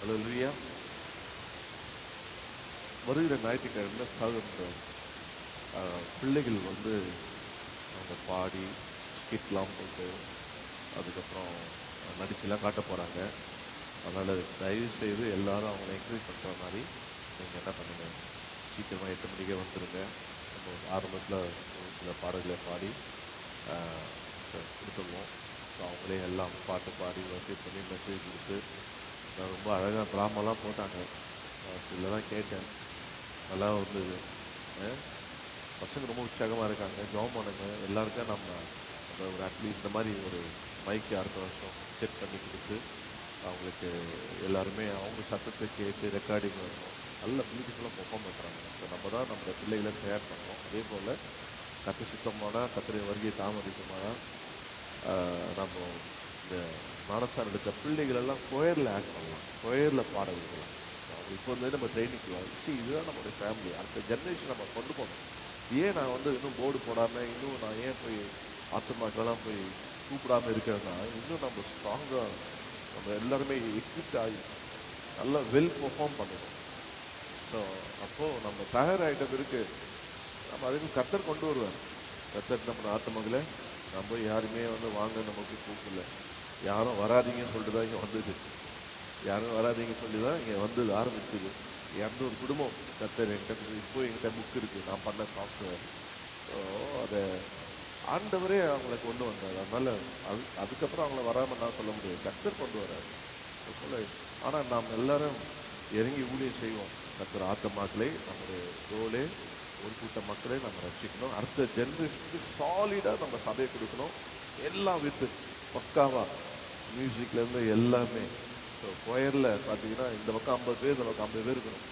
அல்லேலூயா. வருகிற ஞாயிற்றுக்கிழமை இந்த பிள்ளைகள் வந்து அவங்க பாடி ஸ்கிட்லாம் போட்டு அதுக்கப்புறம் நடிச்சுலாம் காட்ட போகிறாங்க. அதனால் தயவு செய்து எல்லாரும் அவங்கள என்கரேஜ் பண்ணுற மாதிரி நீங்கள் என்ன பண்ணுங்கள், சீக்கிரமாக 8 மணிக்கே வந்துடுங்க. நம்ம ஆரம்பத்தில் ஒரு சில பாடல்களை பாடி கொடுத்துருவோம். ஸோ அவங்களே எல்லாம் பாட்டு பாடி வசதி பண்ணி மெசேஜ் கொடுத்து ரொம்ப அழகாக ட்ராமாலாம் போட்டாங்க. இதெல்லாம் கேட்டேன், நல்லா இருந்தது. பசங்க ரொம்ப உற்சாகமாக இருக்காங்க. ஜாம் பண்ணுங்க எல்லாருக்கும். நம்ம ஒரு அட்லீஸ்ட் இந்த மாதிரி ஒரு மைக்கு அடுத்த வருஷம் செட் பண்ணி கொடுத்து அவங்களுக்கு எல்லாருமே அவங்க சத்தத்தை கேட்டு ரெக்கார்டிங் வரணும். நல்ல பியூட்டிஃபுல்லாக பெர்ஃபார்ம் பண்ணுறாங்க. ஸோ நம்ம தான் நம்ம பிள்ளைகளை தயார் பண்ணோம். அதே போல் கற்று சுத்தமான கத்திரை வருகை தாமதிக்குமானால் நம்ம இந்த ஞானஸ்தானம் எடுத்த பிள்ளைகளெல்லாம் கொயரில் ஆட் பண்ணலாம், கொயரில் பாட வைக்கலாம். அவங்க இப்போ வந்து நம்ம ட்ரைனிங் வச்சு இதுதான் நம்மளுடைய ஃபேமிலி, அடுத்த ஜென்ரேஷன் நம்ம கொண்டு போகணும். ஏன் நான் வந்து இன்னும் போர்டு போடாமல் இன்னும் நான் ஏன் போய் ஆத்துமாக்கெல்லாம் போய் கூப்பிடாமல் இருக்கிறேன்னா, இன்னும் நம்ம ஸ்ட்ராங்காக நம்ம எல்லாருமே எக்யூப்ட் ஆகி நல்லா வெல் பெர்ஃபார்ம் பண்ணணும். ஸோ அப்போது நம்ம தயாராகிட்ட பிறகு நம்ம அதுக்கு கர்த்தர் கொண்டு வருவார். கர்த்தர் நம்ம ஆத்துமகளை நம்ம யாருமே வந்து வாங்க நமக்கு கூப்பிடல, யாரும் வராதிங்கன்னு சொல்லிட்டு தான் இங்கே வந்தது. யாரும் வராதிங்கன்னு சொல்லி தான் இங்கே வந்தது ஆரம்பிச்சது. எந்த ஒரு குடும்பம் கர்த்தர் என்கிட்ட இப்போ என்கிட்ட புக் இருக்குது, நான் பண்ண சாஃப்ட்வேர். ஸோ அதை ஆண்டவரே அவங்களை கொண்டு வந்தார். அதனால் அதுக்கப்புறம் அவங்கள வராமல் நான் சொல்ல முடியாது, கர்த்தர் கொண்டு வராது போல. ஆனால் நாம் எல்லாரும் இறங்கி ஊழியம் செய்வோம். கர்த்தர் ஆத்துமாக்களை நம்முடைய ரோலே ஒரு கூட்ட மக்களை நம்ம ரசிக்கணும். அடுத்த ஜென்ரேஷனுக்கு சாலிடாக நம்ம சபையை கொடுக்கணும். எல்லாம் வித்து பக்காவாக மியூசிக்லேருந்து எல்லாமே. ஸோ கொயரில் பார்த்தீங்கன்னா இந்த பக்கம் 50 பேர், இந்த பக்கம் 50 பேர் இருக்கணும்.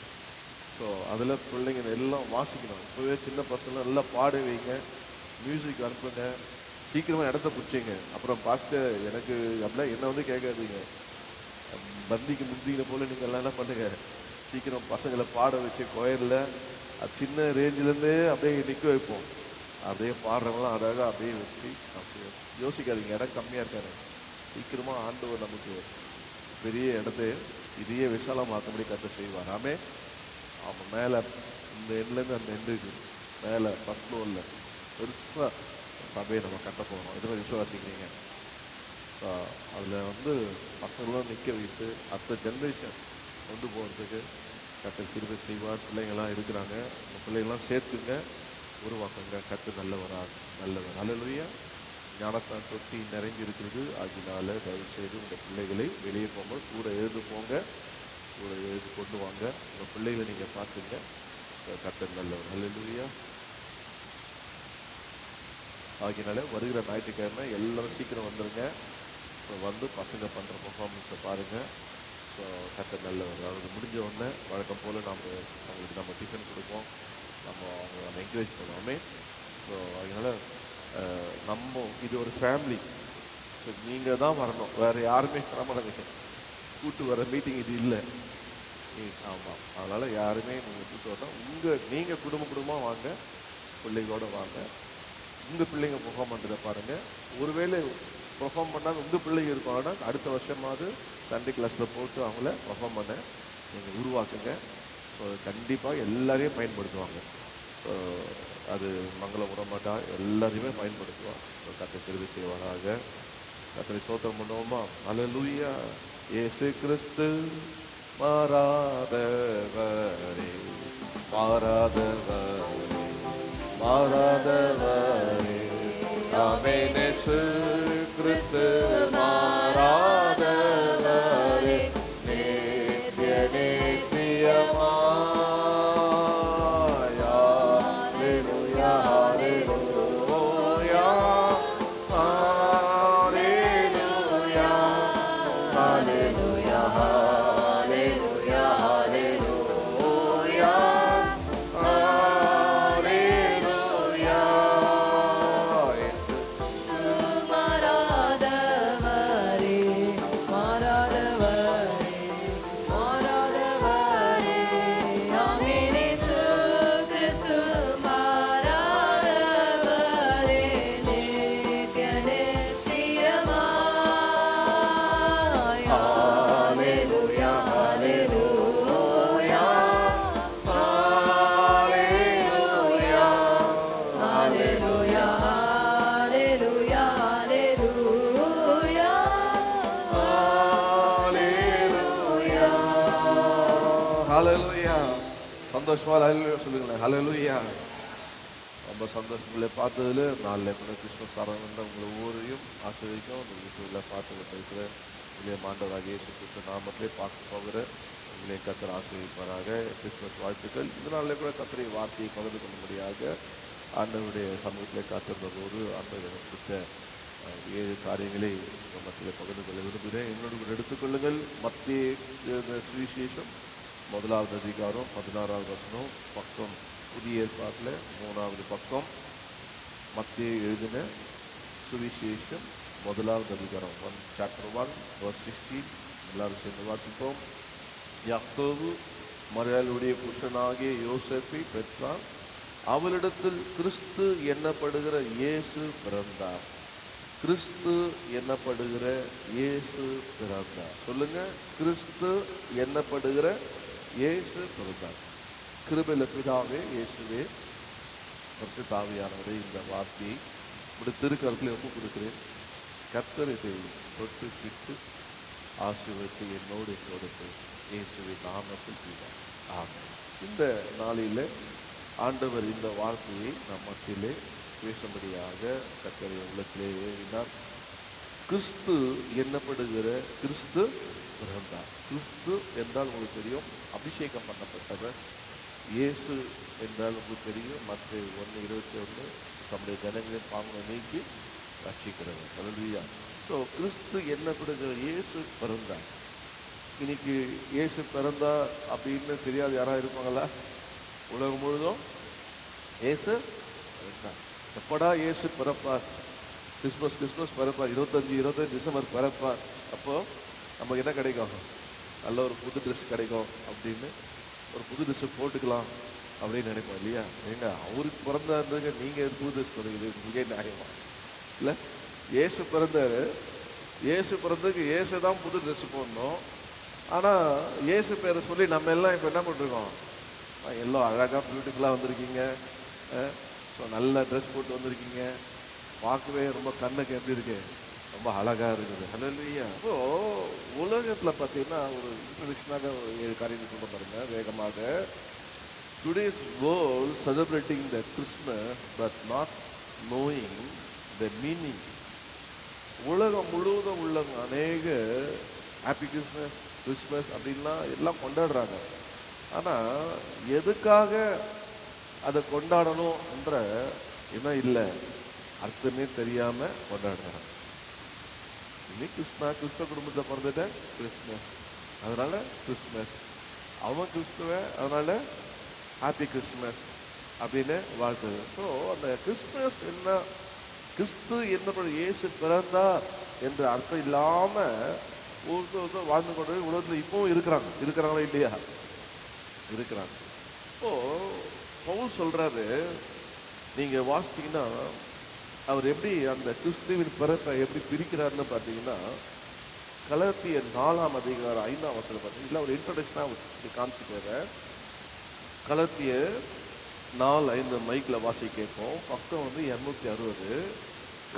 ஸோ அதில் பிள்ளைங்க எல்லாம் வாசிக்கணும். இப்போவே சின்ன பசங்க எல்லாம் பாட வைங்க, மியூசிக் அனுப்புங்க, சீக்கிரமாக இடத்த பிடிச்சிங்க. அப்புறம் பாஸ்டர் எனக்கு அப்படிலாம் என்ன வந்து கேட்காதீங்க, பந்திக்கு முந்தின போல் நீங்கள் எல்லாம் என்ன பண்ணுங்கள், சீக்கிரம் பசங்களை பாட வச்சு கொயரில் சின்ன ரேஞ்சிலேருந்தே அப்படியே நிற்க வைப்போம். அப்படியே பாடுறவங்களாம் அழகாக அப்படியே வச்சு அப்படியே யோசிக்காதீங்க, இடம் கம்மியாக இருக்காரு. சீக்கிரமாக ஆண்டவர் நமக்கு பெரிய இடத்த இதையே விசாலமாக்கும்படி கர்த்தர் செய்வார். ஆமே. அவன் மேலே இந்த எண்ட்லேருந்து அந்த எண்டுக்கு மேலே 10 ஃப்ளோரில் பெருசாக சபையை நம்ம கட்ட போகணும். இதுமாதிரி விசுவாசிக்கிறீங்க. அதில் வந்து பசங்களும் நிற்க வைத்து அடுத்த ஜென்ரேஷன் கொண்டு போகிறதுக்கு கர்த்தர் கிருபை செய்வார். பிள்ளைங்கள்லாம் இருக்கிறாங்க, அந்த பிள்ளைங்கள்லாம் சேர்த்துங்க, உருவாக்குங்க. கர்த்தர் நல்லவராக நல்லவர். அல்லேலூயா. ஞானஸ்தான தொட்டி நிறைஞ்சி இருக்கிறது. அதனால தயவு செய்து உங்கள் பிள்ளைகளை வெளியே போகும்போது கூட எழுந்து போங்க, கூட எழுந்து கொண்டு வாங்க. உங்கள் பிள்ளைகளை நீங்கள் பார்த்துங்க. கர்த்தர் நல்லவர். அல்லேலூயா. ஆகினால வருகிற ஞாயிற்றுக்கிழமை எல்லாரும் சீக்கிரம் வந்துடுங்க. ஸோ வந்து பசங்க பண்ணுற பர்ஃபார்மன்ஸை பாருங்கள். ஸோ கர்த்தர் நல்லவர். அதாவது முடிஞ்ச உடனே வழக்கம் போல் அவங்களுக்கு நம்ம டிஃபன் கொடுப்போம், அவங்க என்கரேஜ் பண்ணுவோமே. ஸோ அதனால் நம்ம இது ஒரு ஃபேமிலி. ஸோ நீங்கள் தான் வரணும், வேறு யாருமே வரமாட்டாங்க. கூட்டு வர மீட்டிங் இது இல்லை. ஆமாம். அதனால் யாருமே நீங்கள் கூட்டு வரணும். நீங்கள் குடும்பமாக வாங்க, பிள்ளைகளோடு வாங்க. உங்கள் பிள்ளைங்க பெர்ஃபார்ம் பண்ணுறதை பாருங்கள். ஒருவேளை பெர்ஃபார்ம் பண்ணால் உங்கள் பிள்ளைங்க இருப்பாங்கன்னா அடுத்த வருஷமாவது சண்டே கிளாஸில் போட்டு அவங்கள பெர்ஃபார்ம் பண்ண நீங்கள் உருவாக்குங்க. ஸோ கண்டிப்பாக எல்லாரையும் பயன்படுத்துவாங்க. ஸோ அது மங்களம் விடமாட்டா, எல்லாரையுமே பயன்படுத்துவாங்க. ஸோ கர்த்தர் கிருபை செய்வாராக. கர்த்தரை ஸ்தோத்திரம் பண்ணுவோமா? அல்லேலூயா. இயேசு கிறிஸ்து மாறாதவரே, மாறாதவரே, மாறாதவரே, நாமே இயேசு கிறிஸ்து மாறாதவரே, நித்திய நித்தியமா. ஹalleluya. சந்தோஷமா ஹalleluya சொல்லுங்களேன். ஹalleluya. ரொம்ப சந்தோஷம் உங்களை பார்த்ததுல. நாளில் கூட கிறிஸ்துமஸ் ஆரம்பித்த உங்களை ஒவ்வொருவரையும் ஆசீர்வதிக்கும். இந்த வீட்டில் பார்த்து இருக்கிற உங்களை ஆண்டவராகிய இயேசு கிறிஸ்து நாமத்திலே பார்க்க போகிற உங்களை கர்த்தர் ஆசீர்வதிப்பாராக. கிறிஸ்துமஸ் வாழ்த்துக்கள். இந்த நாளில் கூட கர்த்தருடைய வார்த்தையை பகிர்ந்து கொள்ளும்படியாக ஆண்டவருடைய சமூகத்திலே காத்திருந்த போது ஆண்டவர் எனக்கு கொடுத்த 7 காரியங்களை மத்தியில் பகிர்ந்து கொள்ள விரும்புகிறேன். என்னோடு கூட எடுத்துக்கொள்ளுங்கள். மத்திய சுவிசேஷம் 1வது அதிகாரம் 16வது வசனம், பக்கம் புதிய ஏற்பாட்டில் 3வது பக்கம். மத்திய எழுதின சுவிசேஷம் 1வது அதிகாரம், chapter 1 verse 16. எல்லாரும் சேர்ந்து வாசிப்போம். யாக்கோபு மரியாளுடைய புருஷனாகிய யோசேப்பை பெற்றான். அவளிடத்தில் கிறிஸ்து எண்ணப்படுகிற இயேசு பிறந்தார். கிறிஸ்து எண்ணப்படுகிற இயேசு பிறந்தார். சொல்லுங்க, கிறிஸ்து எண்ணப்படுகிற இயேசு பிறந்தார். கிருபையுள்ள பிதாவே, இயேசுவே, பரிசுத்த ஆவியானவரே, இந்த வார்த்தையை இப்படி திருக்கரத்தில் ஒப்புக் கொடுக்கிறேன். கர்த்தர் இதை தொட்டு பிட்டு ஆசீர்வதித்து என்னோடு கொடுத்து இயேசுவை நாமத்தில் செய்தார். ஆமென். இந்த நாளில் ஆண்டவர் இந்த வார்த்தையை நம் மத்தியிலே பேசும்படியாக கர்த்தரை உள்ளத்திலே ஏறினார். கிறிஸ்து எண்ணப்படுகிற கிறிஸ்து பிறந்தார். கிறிஸ்து என்றால் உங்களுக்கு தெரியும், அபிஷேகம் பண்ணப்பட்டவர். இயேசு என்றால் உங்களுக்கு தெரியும், மத்திய 1:21 தம்முடைய ஜனங்களை பாவங்களை நீக்கி ரட்சிக்கிறவர். ஹல்லேலூயா. ஸோ கிறிஸ்து எண்ணப்படுகிற இயேசு பிறந்தார். இன்னைக்கு இயேசு பிறந்தா அப்படின்னு தெரியாது யாராவது இருப்பாங்களா? உலகம் முழுதும் இயேசு பிறந்தார். எப்படா இயேசு பிறப்பார்? கிறிஸ்மஸ் பிறப்பார். 25 டிசம்பர் பிறப்பார். அப்போ நமக்கு என்ன கிடைக்கும்? நல்ல ஒரு புது ட்ரெஸ் கிடைக்கும் அப்படின்னு, ஒரு புது ட்ரெஸ் போட்டுக்கலாம் அப்படின்னு நினைப்போம் இல்லையா? ஏங்க அவருக்கு பிறந்தா இருந்ததுங்க நீங்கள் புது ட்ரெஸ் போடுறது மிக நியாயமா இல்லை? இயேசு பிறந்தாரு. இயேசு பிறந்ததுக்கு இயேசு தான் புது ட்ரெஸ் போடணும். ஆனால் இயேசு பேரை சொல்லி நம்ம எல்லாம் இப்போ என்ன பண்ணிருக்கோம்? எல்லாம் அழகாக பியூட்டிஃபுல்லாக வந்திருக்கீங்க, ஸோ நல்ல ட்ரெஸ் போட்டு வந்திருக்கீங்க, பார்க்கவே ரொம்ப கண்ணுக்கு எப்படி இருக்கு, ரொம்ப அழகாக இருக்குது. ஹல்லேலூயா. இப்போது உலகத்தில் பார்த்தீங்கன்னா ஒரு இன்ட்ரடக்ஷனாக ஒரு 7 காரியங்கள் சொல்ல பாருங்க வேகமாக. Today's world celebrating the Christmas but not knowing the meaning. உலகம் முழுவதும் உள்ள அநேக ஹாப்பி கிறிஸ்மஸ் அப்படின்லாம் எல்லாம் கொண்டாடுறாங்க. ஆனால் எதுக்காக அதை கொண்டாடணும் என்ற என்ன இல்லை, அர்த்தமே தெரியாமல் கொண்டாடுறாங்க. இன்னைக்கு கிறிஸ்தவ குடும்பத்தை பிறந்துட்ட கிறிஸ்மஸ், அதனால கிறிஸ்மஸ். அவன் கிறிஸ்துவ, அதனால ஹாப்பி கிறிஸ்மஸ் அப்படின்னு வாழ்த்துது. ஸோ அந்த கிறிஸ்மஸ் என்ன, கிறிஸ்து என்ன இயேசு பிறந்தார் என்ற அர்த்தம் இல்லாமல் ஒருத்தர் வாழ்ந்து கொண்டு உலகத்தில் இப்பவும் இருக்கிறாங்களா இல்லையா? இருக்கிறாங்க. இப்போ பவுல் சொல்றாரு, நீங்க வாசித்தீங்கன்னா அவர் எப்படி அந்த கிறிஸ்துவின் பிறப்பை எப்படி பிரிக்கிறாருன்னு பார்த்தீங்கன்னா, கலாத்தியர் 4ஆம் அதிகாரம் 5ஆம் வசனம் பார்த்தீங்கன்னா ஒரு இன்ட்ரோடக்ஷனாக காமிச்சுட்டு, கலாத்தியர் 4:5 மைக்கில் வாசி கேட்போம். பக்கம் 260.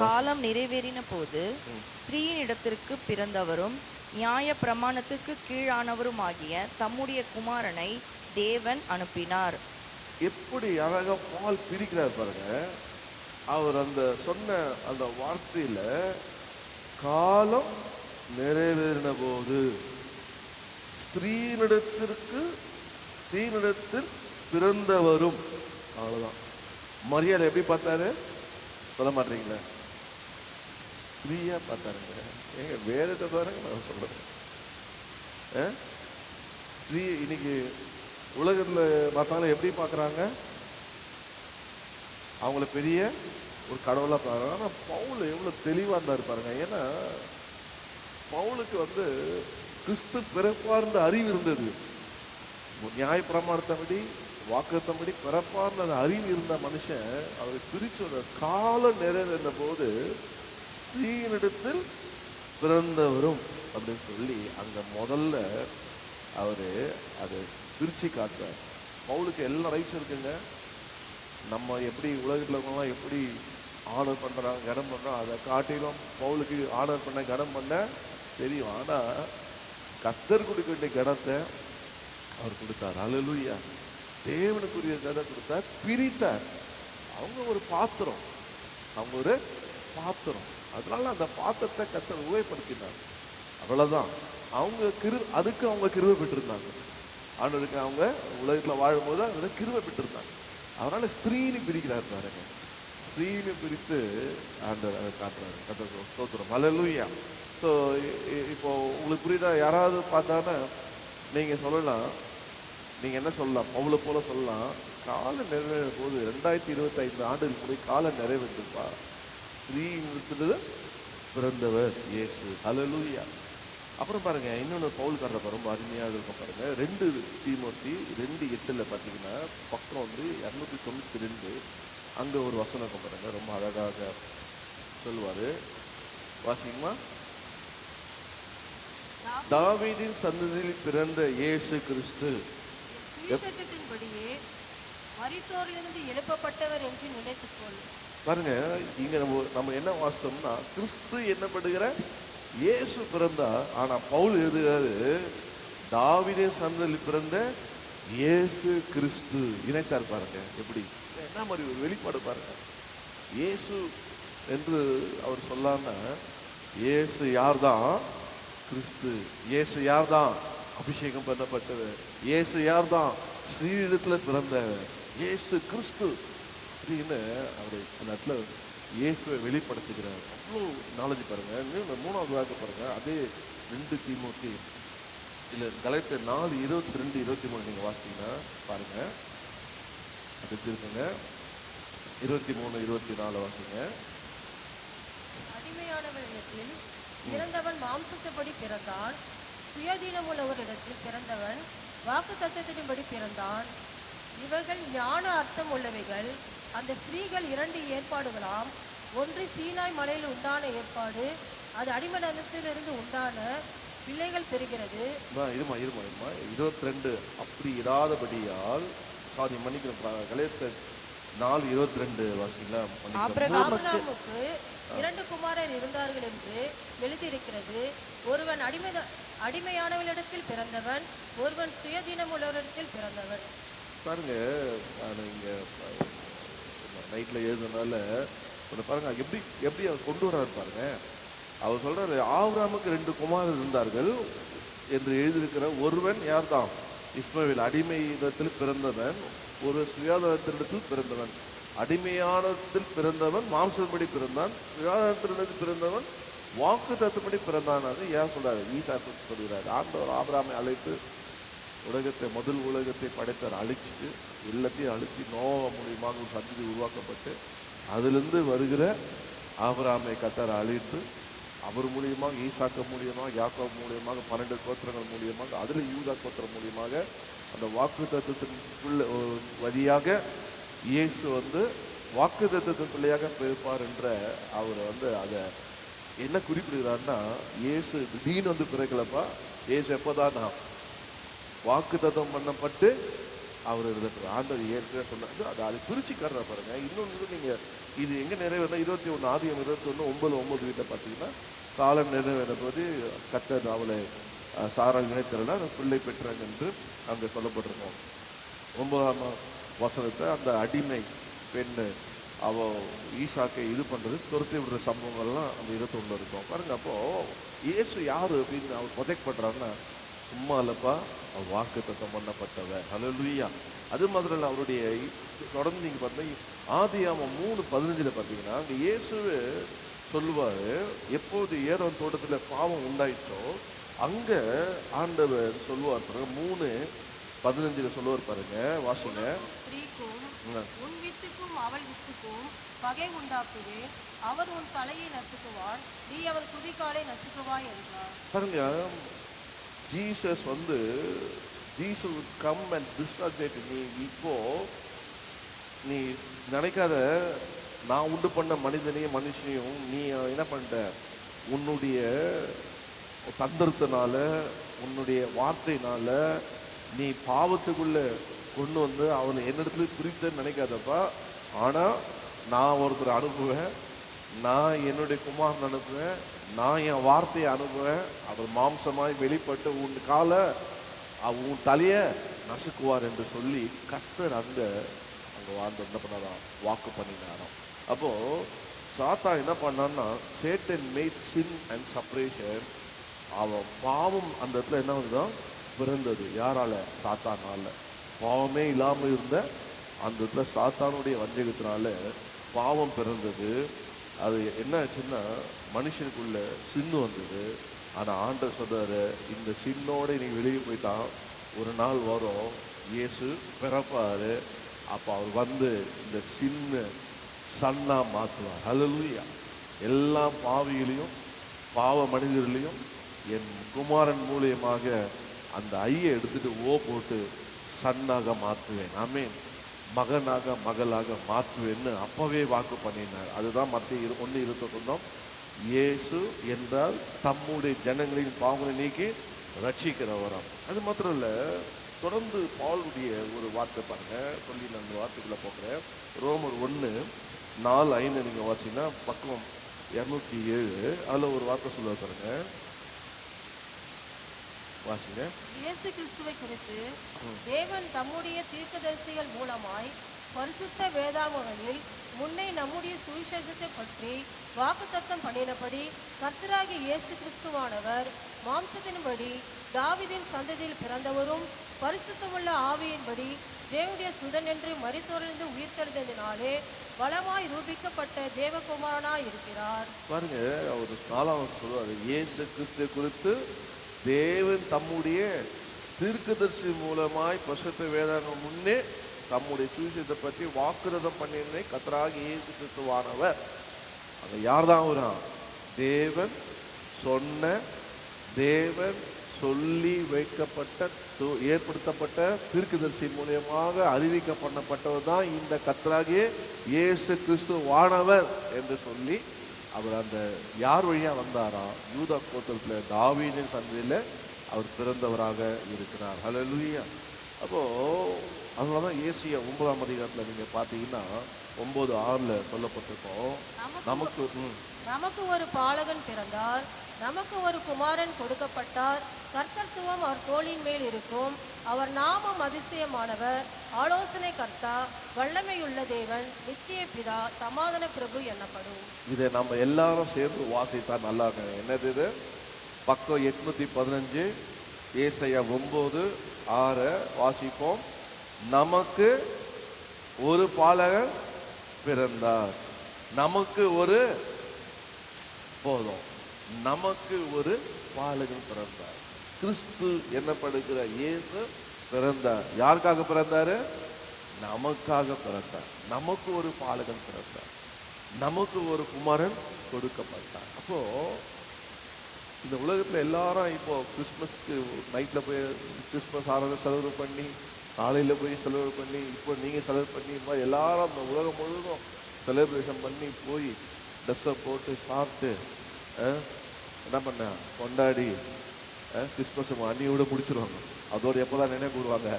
காலம் நிறைவேறின போது ஸ்திரீயின் இடத்திற்கு பிறந்தவரும் நியாய பிரமாணத்துக்கு கீழானவருமாகிய தம்முடைய குமாரனை தேவன் அனுப்பினார். எப்படி அழகா பால் பிரிக்கிறார் பாருங்க. அவர் அந்த சொன்ன அந்த வார்த்தையில காலம் நிறைவேறின போது ஸ்திரீனிடத்தில் பிறந்தவரும், அவ்வளவுதான். மரியாதை எப்படி பார்த்தாரு சொல்ல மாட்டீங்களா? ஸ்திரீயா பார்த்தாருங்க. ஏங்க வேதத்தை பாருங்க, நான் சொல்றேன். ஸ்திரீ இன்னைக்கு உலகத்துல பார்த்தாலும் எப்படி பார்க்குறாங்க? அவங்கள பெரிய ஒரு கடவுளாக பார்க்குறாங்க. ஆனால் பவுல் எவ்வளோ தெளிவாக இருந்தார் பாருங்க. ஏன்னா பவுலுக்கு கிறிஸ்து பிறப்பார்ந்த அறிவு இருந்தது. நியாய பிரமாணத்தபடி வாக்குத்தபடி பிறப்பார்ந்த அறிவு இருந்த மனுஷன் அவரை பிரிச்சோட காலம் நிறைவேறின போது ஸ்திரீனிடத்தில் பிறந்தவரும் அப்படின்னு சொல்லி அங்கே முதல்ல அவரு அதை பிரிச்சு காட்டுறார். பவுலுக்கு எல்லா ரைட்ஸும் இருக்குங்க. நம்ம எப்படி உலகத்தில் இருக்கவங்களாம் எப்படி ஆர்டர் பண்ணுறாங்க, கனம் பண்ணுறோம், அதை காட்டிலும் பவுலுக்கு ஆர்டர் பண்ண கனம் பண்ண தெரியும். ஆனால் கர்த்தர் கொடுக்க வேண்டிய கனத்தை அவர் கொடுத்தார். அல்லேலூயா. தேவனுக்குரிய கதை கொடுத்தார், பிரித்தார். அவங்க ஒரு பாத்திரம், அவங்க ஒரு பாத்திரம். அதனால அந்த பாத்திரத்தை கர்த்தர் உபயோகப்படுத்தினார். அவ்வளவுதான். அதுக்கு அவங்க கிருபை பெற்றிருந்தாங்க. ஆண்டவருக்கு அவங்க உலகத்துல வாழும்போது அதுல கிருபை பெற்றிருந்தாங்க. அதனால ஸ்திரீனி பிரிக்கிறார் பாருங்க. ஸ்திரீனி பிரித்து ஆண்டவர் அதை காட்டுறாரு. கர்த்தருக்கு ஸ்தோத்திரம். அல்லேலூயா. ஸோ இப்போ உங்களுக்கு புரியுதா? யாராவது பார்த்தானா நீங்க சொல்லலாம், நீங்க என்ன சொல்லலாம்? பவுலை போல சொல்லலாம், காலம் நிறைவேறும் போது 2025 ஆண்டுகள் கூட காலம் நிறைவேற்றுப்பா, ஸ்திரீ பிறந்தவர் இயேசு. அல்லேலூயா. அப்புறம் பாருங்க, இன்னொன்று பவுல் காட்டுற ரொம்ப அருமையாக இருக்கும் பாருங்க. 2 தீமோத்தி 2:8 பார்த்தீங்கன்னா பக்கம் வந்து 292 அங்க ஒரு வசனம் இருக்கும் பாருங்க, ரொம்ப அழகாக சொல்லுவாரு. வாசிக்குமா? தாவீதின் சந்ததியில் பிறந்த இயேசு கிறிஸ்து சுவிசேஷத்தின்படியே மரித்தோரிலிருந்து எழுப்பப்பட்டவர் என்று நினைத்துக்கொள். பாருங்க, இங்க நம்ம என்ன வாசித்தோம்னா, கிறிஸ்து என்னப்படுகிற இயேசு பிறந்தா. ஆனா பவுல் எழுதுகிறாரு, தாவீதின் சந்ததியில் பிறந்த இயேசு கிறிஸ்து இணைத்தார். பாருங்க எப்படி, என்ன மாதிரி ஒரு வெளிப்பாடு பாருங்க. இயேசு என்று அவர் சொல்லாம, இயேசு யார்தான்? கிறிஸ்து. இயேசு யார்தான்? அபிஷேகம் பண்ணப்பட்டவர். இயேசு யார்தான்? ஸ்ரீரிடத்துல பிறந்தவர். இயேசு கிறிஸ்து அப்படின்னு அவர் அந்த இடத்துல இயேசுவை வெளிப்படுத்துகிறார். அவ்வளோ நாலேஜ் பாருங்க. இன்னும் 3வது வாக்கு பாருங்க, அதே 2 தீமோத்தி இல்ல கலாத்தியர் 4:22-23 நீங்க வாசிச்சீங்கன்னா பாருங்க, அது இருக்குங்க. 23-24 வாசிங்க. அடிமையானவரிடத்தில் பிறந்தவன் மாம்சத்தபடி பிறந்தான், சுயதீனமுள்ளவரிடத்தில் பிறந்தவன் வாக்கு தத்தத்தின்படி பிறந்தான். இவர்கள் ஞான அர்த்தம் உள்ளவைகள். அந்த ஸ்திரீகள் 2 ஏற்பாடுகளாம். ஒன்று சீனாய் மலையில் உண்டான ஏற்பாடு, அது அடிமனத்திலிருந்து உண்டான பிள்ளைகள் பெறுகிறது. இருமா 22 அப்படி இராதபடியால், சாரி மன்னிக்கிறேன், கலாத்தியர் 4:22 வாசிங்களா? ஆபிரகாமுக்கு 2 குமாரர் இருந்தார்கள் என்று எழுதியிருக்கிறது. ஒருவன் அடிமையானவளிடத்தில் பிறந்தவன், ஒருவன் சுயதீனம் உள்ளவரிடத்தில் பிறந்தவன். பாருங்க, இங்க நைட்ல எழுதுனால பாருங்க எப்படி அவர் கொண்டு வர்றாரு பாருங்க. அவர் சொல்றாரு, ஆபிரகாமுக்கு 2 குமாரர் இருந்தார்கள் என்று எழுதியிருக்கிற ஒருவன் யார்தான்? இஸ்மவேல். அடிமையிடத்தில் பிறந்தவன், ஒரு சுயாதீனத்திலிடத்தில் பிறந்தவன். அடிமையானத்தில் பிறந்தவன் மாம்சப்படி பிறந்தான், சுயாதீனத்திலிருந்து பிறந்தவன் வாக்கு தத்துப்படி பிறந்தான். அது ஏன் சொல்றாரு? ஈசாக்கு சொல்கிறார். ஆண்டவர் ஆபிரகாமை அழைத்து முதல் உலகத்தை படைத்தார். அழிச்சிட்டு எல்லாத்தையும் அழிச்சு நோவா மூலியமாக ஒரு சந்ததி உருவாக்கப்பட்டு அதிலிருந்து வருகிற ஆபிரகாமை கர்த்தர் அழித்து அவர் மூலியமாக, ஈசாக்கு மூலியமாக, யாக்கோபு மூலியமாக, 12 கோத்திரங்கள் மூலியமாக, அதுல யூதா கோத்திரம் மூலியமாக அந்த வாக்கு தத்துவத்தின் வழியாக இயேசு வந்து வாக்கு தத்துவத்தின் பிள்ளையாக பிறப்பார் என்ற அவர் வந்து அதை என்ன குறிப்பிடுகிறார்னா, இயேசு திடீர்னு வந்து பிறக்கலப்பா. இயேசு எப்போதான் வாக்கு தத்துவம் பண்ணப்பட்டு அவர் இருக்கிற ஆண்டவர் ஏற்கனவே சொன்னார். அதை பிரிச்சு காட்டுற பாருங்க. இன்னொன்று நீங்க இது எங்க நிறைவேறா? 21 ஆதியம் 21:9 வீட்டில் பார்த்தீங்கன்னா, காலம் நிறைவேற போது கர்த்தர் அவளை சாரால் இணைத்தரனா பிள்ளை பெற்றாங்க என்று அங்கே சொல்லப்பட்டிருக்கோம். 9ஆம் வசனத்தை அந்த அடிமை பெண்ணு அவ ஈசாக்கை இது பண்றது துரத்தி விடுற சம்பவங்கள்லாம் அந்த 21 இருக்கும் பாருங்க. அப்போ இயேசு யாரு அப்படின்னு அவர் ப்ரொஜெக்ட் பண்றாருன்னா, சும்மா இல்லப்பா, அவர் வாக்கு தத்தம் பண்ணப்பட்டவர். ஹல்லேலூயா. அது மாதிரி இல்லை, அவருடைய தொடர்ந்து நீங்க பார்த்தீங்கன்னா ஆதியாகமம் 3:15 பார்த்தீங்கன்னா அங்க இயேசுவே சொல்லுவாரு, எப்போது ஏரோன் தோட்டத்துல பாவம் உண்டாயிட்டோ அங்க ஆண்டவர் சொல்லுவார் பாருங்க. 3:15 சொல்லுவார் பாருங்க, வாசுங்க. ஸ்திரீக்கும் உன் வித்துக்கும் அவள் வித்துக்கும் பகை உண்டாக்குவேன், அவர் உன் தலையை நசுக்குவான், நீ அவர் குதிகாலை நசுக்குவாய் என்றார். பாருங்க, ஜீசஸ் வந்து Jesus would come and distract நீ. இப்போ நீ நினைக்காத, நான் உண்டு பண்ண மனிதனையும் மனுஷனையும் நீ என்ன பண்ணிட்ட, உன்னுடைய தந்திரத்தினால, உன்னுடைய வார்த்தையினால நீ பாவத்துக்குள்ள கொண்டு வந்து அவனை என்னிடத்துல பிரித்தன்னு நினைக்காதப்பா. ஆனா நான் ஒருத்தர் அனுப்புவேன், நான் என்னுடைய குமாரன் அனுப்புவேன், நான் என் வார்த்தையை அனுப்புவேன், அவர் மாம்சமாய் வெளிப்பட்டு உன் காலை உன் தலையை நசுக்குவார் என்று சொல்லி கர்த்தர் அங்க வாழ்ந்து என்ன பண்ணாராம், வாக்கு பண்ணினாராம். அப்போ சாத்தான் என்ன பண்ணான்னா, Satan made sin and separation. அவன் பாவம் அந்த இடத்துல என்ன வந்துதான் பிறந்தது. யாரால? சாத்தானால. பாவமே இல்லாம இருந்த அந்த இடத்துல சாத்தானுடைய வஞ்சகத்தினால பாவம் பிறந்தது. அது என்ன ஆச்சுன்னா, மனுஷனுக்குள்ள சின்னு வந்தது. ஆனா ஆண்டவர் சொல்றாரு, இந்த சின்னோட நீ வெளியே போயிட்டான், ஒரு நாள் வரும் இயேசு பிறப்பாரு. அப்ப அவர் வந்து இந்த சின்ன சன்னா மாற்றுவார். ஹல்லேலூயா. எல்லா பாவிகளையும் பாவ மனிதர்களையும் என் குமாரன் மூலியமாக அந்த ஐயை எடுத்துட்டு போட்டு சன்னாக மாற்றுவேன், ஆமென், மகனாக மகளாக மாற்றுவேன்னு அப்பவே வாக்கு பண்ணினார். அதுதான் மத்திய 1:29. இயேசு என்றால் தம்முடைய ஜனங்களின் பாவங்களை நீக்கி ரட்சிக்கிறவராம். அது மாத்திரம் இல்ல, தொடர்ந்து பாலுடைய ஒரு வார்த்தை பாருங்க, சொல்லி நான் அந்த வார்த்தைக்குள்ள போகிறேன். ரோமர் 1:4-5 நீங்க வாசிங்கன்னா பக்கம் 207 அதுல ஒரு வார்த்தை சொல்ல பாருங்க, வாசிங்க. இயேசு கிறிஸ்துவை குறித்து தேவன் தம்முடைய தீர்க்கதரிசிகள் மூலமாய் பரிசுத்த வேதாகமங்களில் முன்னே நம்முடைய சுவிசேஷத்தை பற்றி வாக்குத்தத்தம் பண்ணினபடி கர்த்தராகிய இயேசு கிறிஸ்துவானவர் மாம்சத்தின்படி தாவீதின் சந்ததியில் பிறந்தவரும் பரிசுத்தமுள்ள ஆவியின்படி தேவனுடைய சுதன் என்று மரித்தோரிலிருந்து உயிர்த்தெழுந்ததினாலே பலமாய் ரூபிக்கப்பட்ட தேவகுமாரனாய் இருக்கிறார். பாருங்க, அவர் 4வது சொல்லுவாரு, இயேசு கிறிஸ்துவை குறித்து தேவன் தம்முடைய தீர்க்கதரிசி மூலமாய் பரிசுத்த வேதாகமம் முன்னே தம்முடைய சுவிசேஷத்தை பற்றி வாக்குறுதம் பண்ணினே கர்த்தராகிய இயேசு கிறிஸ்துவானவர். அங்க யார் தான் வரும்? தேவன் சொன்ன, தேவன் சொல்லி வைக்கப்பட்ட, ஏற்படுத்தப்பட்ட தீர்க்கதரிசி மூலியமாக அறிவிக்க பண்ணப்பட்டவர் தான் இந்த கர்த்தராகிய இயேசு கிறிஸ்துவானவர் என்று சொல்லி அவர் அந்த யார் வழியா வந்தாரா? யூதா கோத்திரத்துல தாவீதின் சந்ததியில அவர் பிறந்தவராக இருக்கிறார். ஹல்லேலூயா. அப்போ அதனாலதான் ஏசியா 9ஆம் அதிகாரத்துல நீங்க பாத்தீங்கன்னா 9:6 சொல்லப்பட்டிருக்கோம், நமக்கு ஒரு பாலகன் பிறந்தார், நமக்கு ஒரு குமாரன் கொடுக்கப்பட்டார், கர்த்தத்துவம் அவர் தோளின் மேல் இருக்கும், அவர் நாமம் அதிசயமானவர், ஆலோசனை கர்த்தா, வல்லமையுள்ள தேவன், நித்திய பிதா, சமாதான பிரபு எனப்படும். இதை நம்ம எல்லாரும் சேர்ந்து வாசித்தா நல்லா இருக்கு. என்னது இது? பக்கம் 815 ஏசாயா 9:6 வாசிப்போம். நமக்கு ஒரு பாலகன் பிறந்தார், நமக்கு ஒரு போதும், நமக்கு ஒரு பாலகன் பிறந்தார். கிறிஸ்து என்னப்படுகிற இயேசு பிறந்தார். யாருக்காக பிறந்தாரு? நமக்காக பிறந்தார். நமக்கு ஒரு பாலகன் பிறந்தார், நமக்கு ஒரு குமாரன் கொடுக்கப்பட்டார். அப்போ இந்த உலகத்துல எல்லாரும் இப்போ கிறிஸ்மஸ்க்கு நைட்ல போய் கிறிஸ்மஸ் ஆராதனை செலவு பண்ணி, காலையில போய் செலவு பண்ணி, இப்போ நீங்க செலவு பண்ணி, இந்த மாதிரி எல்லாரும் இந்த உலகம் முழுவதும் செலிப்ரேஷன் பண்ணி போய் ட்ரெஸ்ஸை போட்டு சாப்பிட்டு என்ன பண்ண கொண்டாடி கிறிஸ்மஸ் அண்ணியோட முடிச்சிருவாங்க. அதோடு எப்போதான் நினைவு கூடுவாங்க?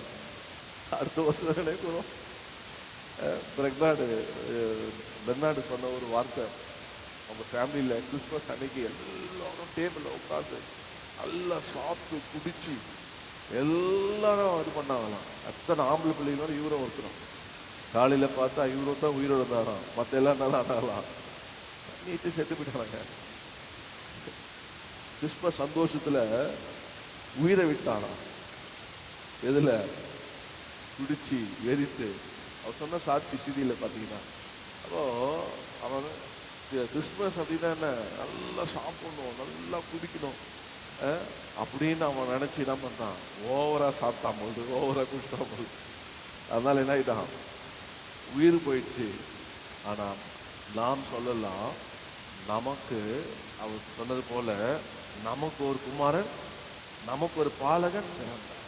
அடுத்த வருஷம் நினைவு கூறுவோம். பெர்னாடு சொன்ன ஒரு வார்த்தை, அவங்க ஃபேமிலியில் கிறிஸ்மஸ் அன்னைக்கு எல்லாரும் டேபிளில் உட்காந்து நல்லா சாப்பிட்டு குடிச்சு எல்லாரும் இது பண்ணாங்களாம். அத்தனை ஆம்பளை பிள்ளைகளோட இவரும் ஒருத்தரும். காலையில் பார்த்தா இவரும் தான் உயிரோடு இருந்தாராம், மற்ற எல்லாம் நல்லா இருந்தாலாம், நீட்டு செத்து போயிட்டாங்க. கிறிஸ்மஸ் சந்தோஷத்துல உயிரை விட்டானாம். எதுல? குடிச்சு வெறித்து. அவர் சொன்ன சாட்சி சிதியில பார்த்தீங்கன்னா, அப்போ அவன் கிறிஸ்மஸ் அப்படின்னா என்ன, நல்லா சாப்பிடணும், நல்லா குடிக்கணும் அப்படின்னு அவன் நினைச்சு என்ன பண்ணான், ஓவரா சாப்பிட்டான் போது, ஓவரா குடிச்சிட்டான் போது. அதனால என்ன ஆயிட்டான், உயிர் போயிடுச்சு. ஆனா நாம் சொல்லலாம், நமக்கு அவர் சொன்னது போல நமக்கு ஒரு குமாரன், நமக்கு ஒரு பாலகன் பிறந்தார்,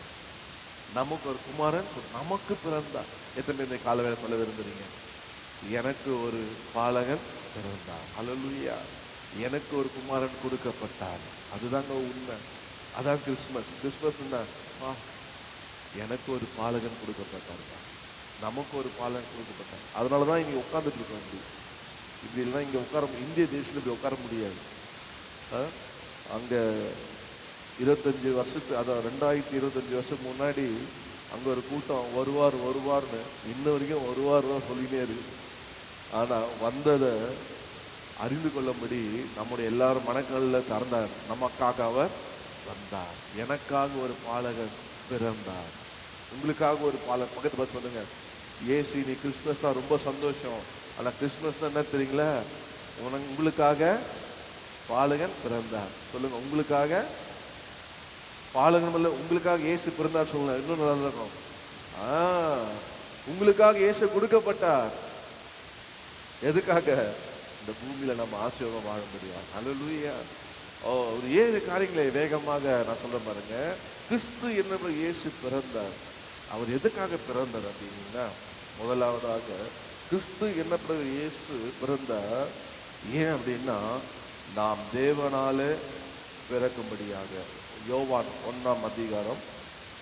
நமக்கு ஒரு குமாரன் நமக்கு பிறந்தார். எத்தனை பேர் இந்த காலவேளை சொல்ல விரும்புறீங்க? எனக்கு ஒரு பாலகன் பிறந்தார், அல்லேலூயா, எனக்கு ஒரு குமாரன் கொடுக்கப்பட்டார். அதுதாங்க உண்மை, அதான் கிறிஸ்மஸ். கிறிஸ்மஸ் எனக்கு ஒரு பாலகன் கொடுக்கப்பட்டார், நமக்கு ஒரு பாலகன் கொடுக்கப்பட்டார். அதனாலதான் இங்க உட்கார்ந்துட்டு இருக்கோம். இப்படி இல்லைன்னா இங்க உட்கார, இந்திய தேசத்துல இப்படி உட்கார முடியாது. அங்க 25 வருஷத்துக்கு, அதான் 2025 வருஷத்துக்கு முன்னாடி அங்கே ஒரு கூட்டம் வருவார்னு இன்ன வரைக்கும் வருவார் தான் சொல்லினே இருக்கு. ஆனால் வந்ததை அறிந்து கொள்ளும்படி நம்முடைய எல்லாரும் மனக்கல்ல திறந்தார். நமக்காக அவர் வந்தார். எனக்காக ஒரு பாலகன் பிறந்தார். உங்களுக்காக ஒரு பக்கத்து பார்த்து சொல்லுங்க, ஏசி நீ கிறிஸ்துமஸ் தான் ரொம்ப சந்தோஷம். ஆனால் கிறிஸ்துமஸ் தான் என்ன தெரியுங்களா, உங்களுக்காக பாலகன் பிறந்தார். சொல்லுங்க, உங்களுக்காக பாலகன் இல்லை, உங்களுக்காக இயேசு பிறந்தார். சொல்லுங்க, இன்னும் நல்லா இருக்கும். உங்களுக்காக இயேசு கொடுக்கப்பட்டார். எதுக்காக? இந்த பூமியில நம்ம ஆசீர்வாதம் வாழ முடியும். அல்லேலூயா. ஒரு 7 காரியங்களை வேகமாக நான் சொல்ல பாருங்க. கிறிஸ்து என்ன இயேசு பிறந்தார். அவர் எதுக்காக பிறந்தார் அப்படின்னா, முதலாவதாக கிறிஸ்து என்ன இயேசு பிறந்தார். ஏன் அப்படின்னா, நாம் தேவனாலே பிறக்கும்படியாக. யோவான் 1ஆம் அதிகாரம்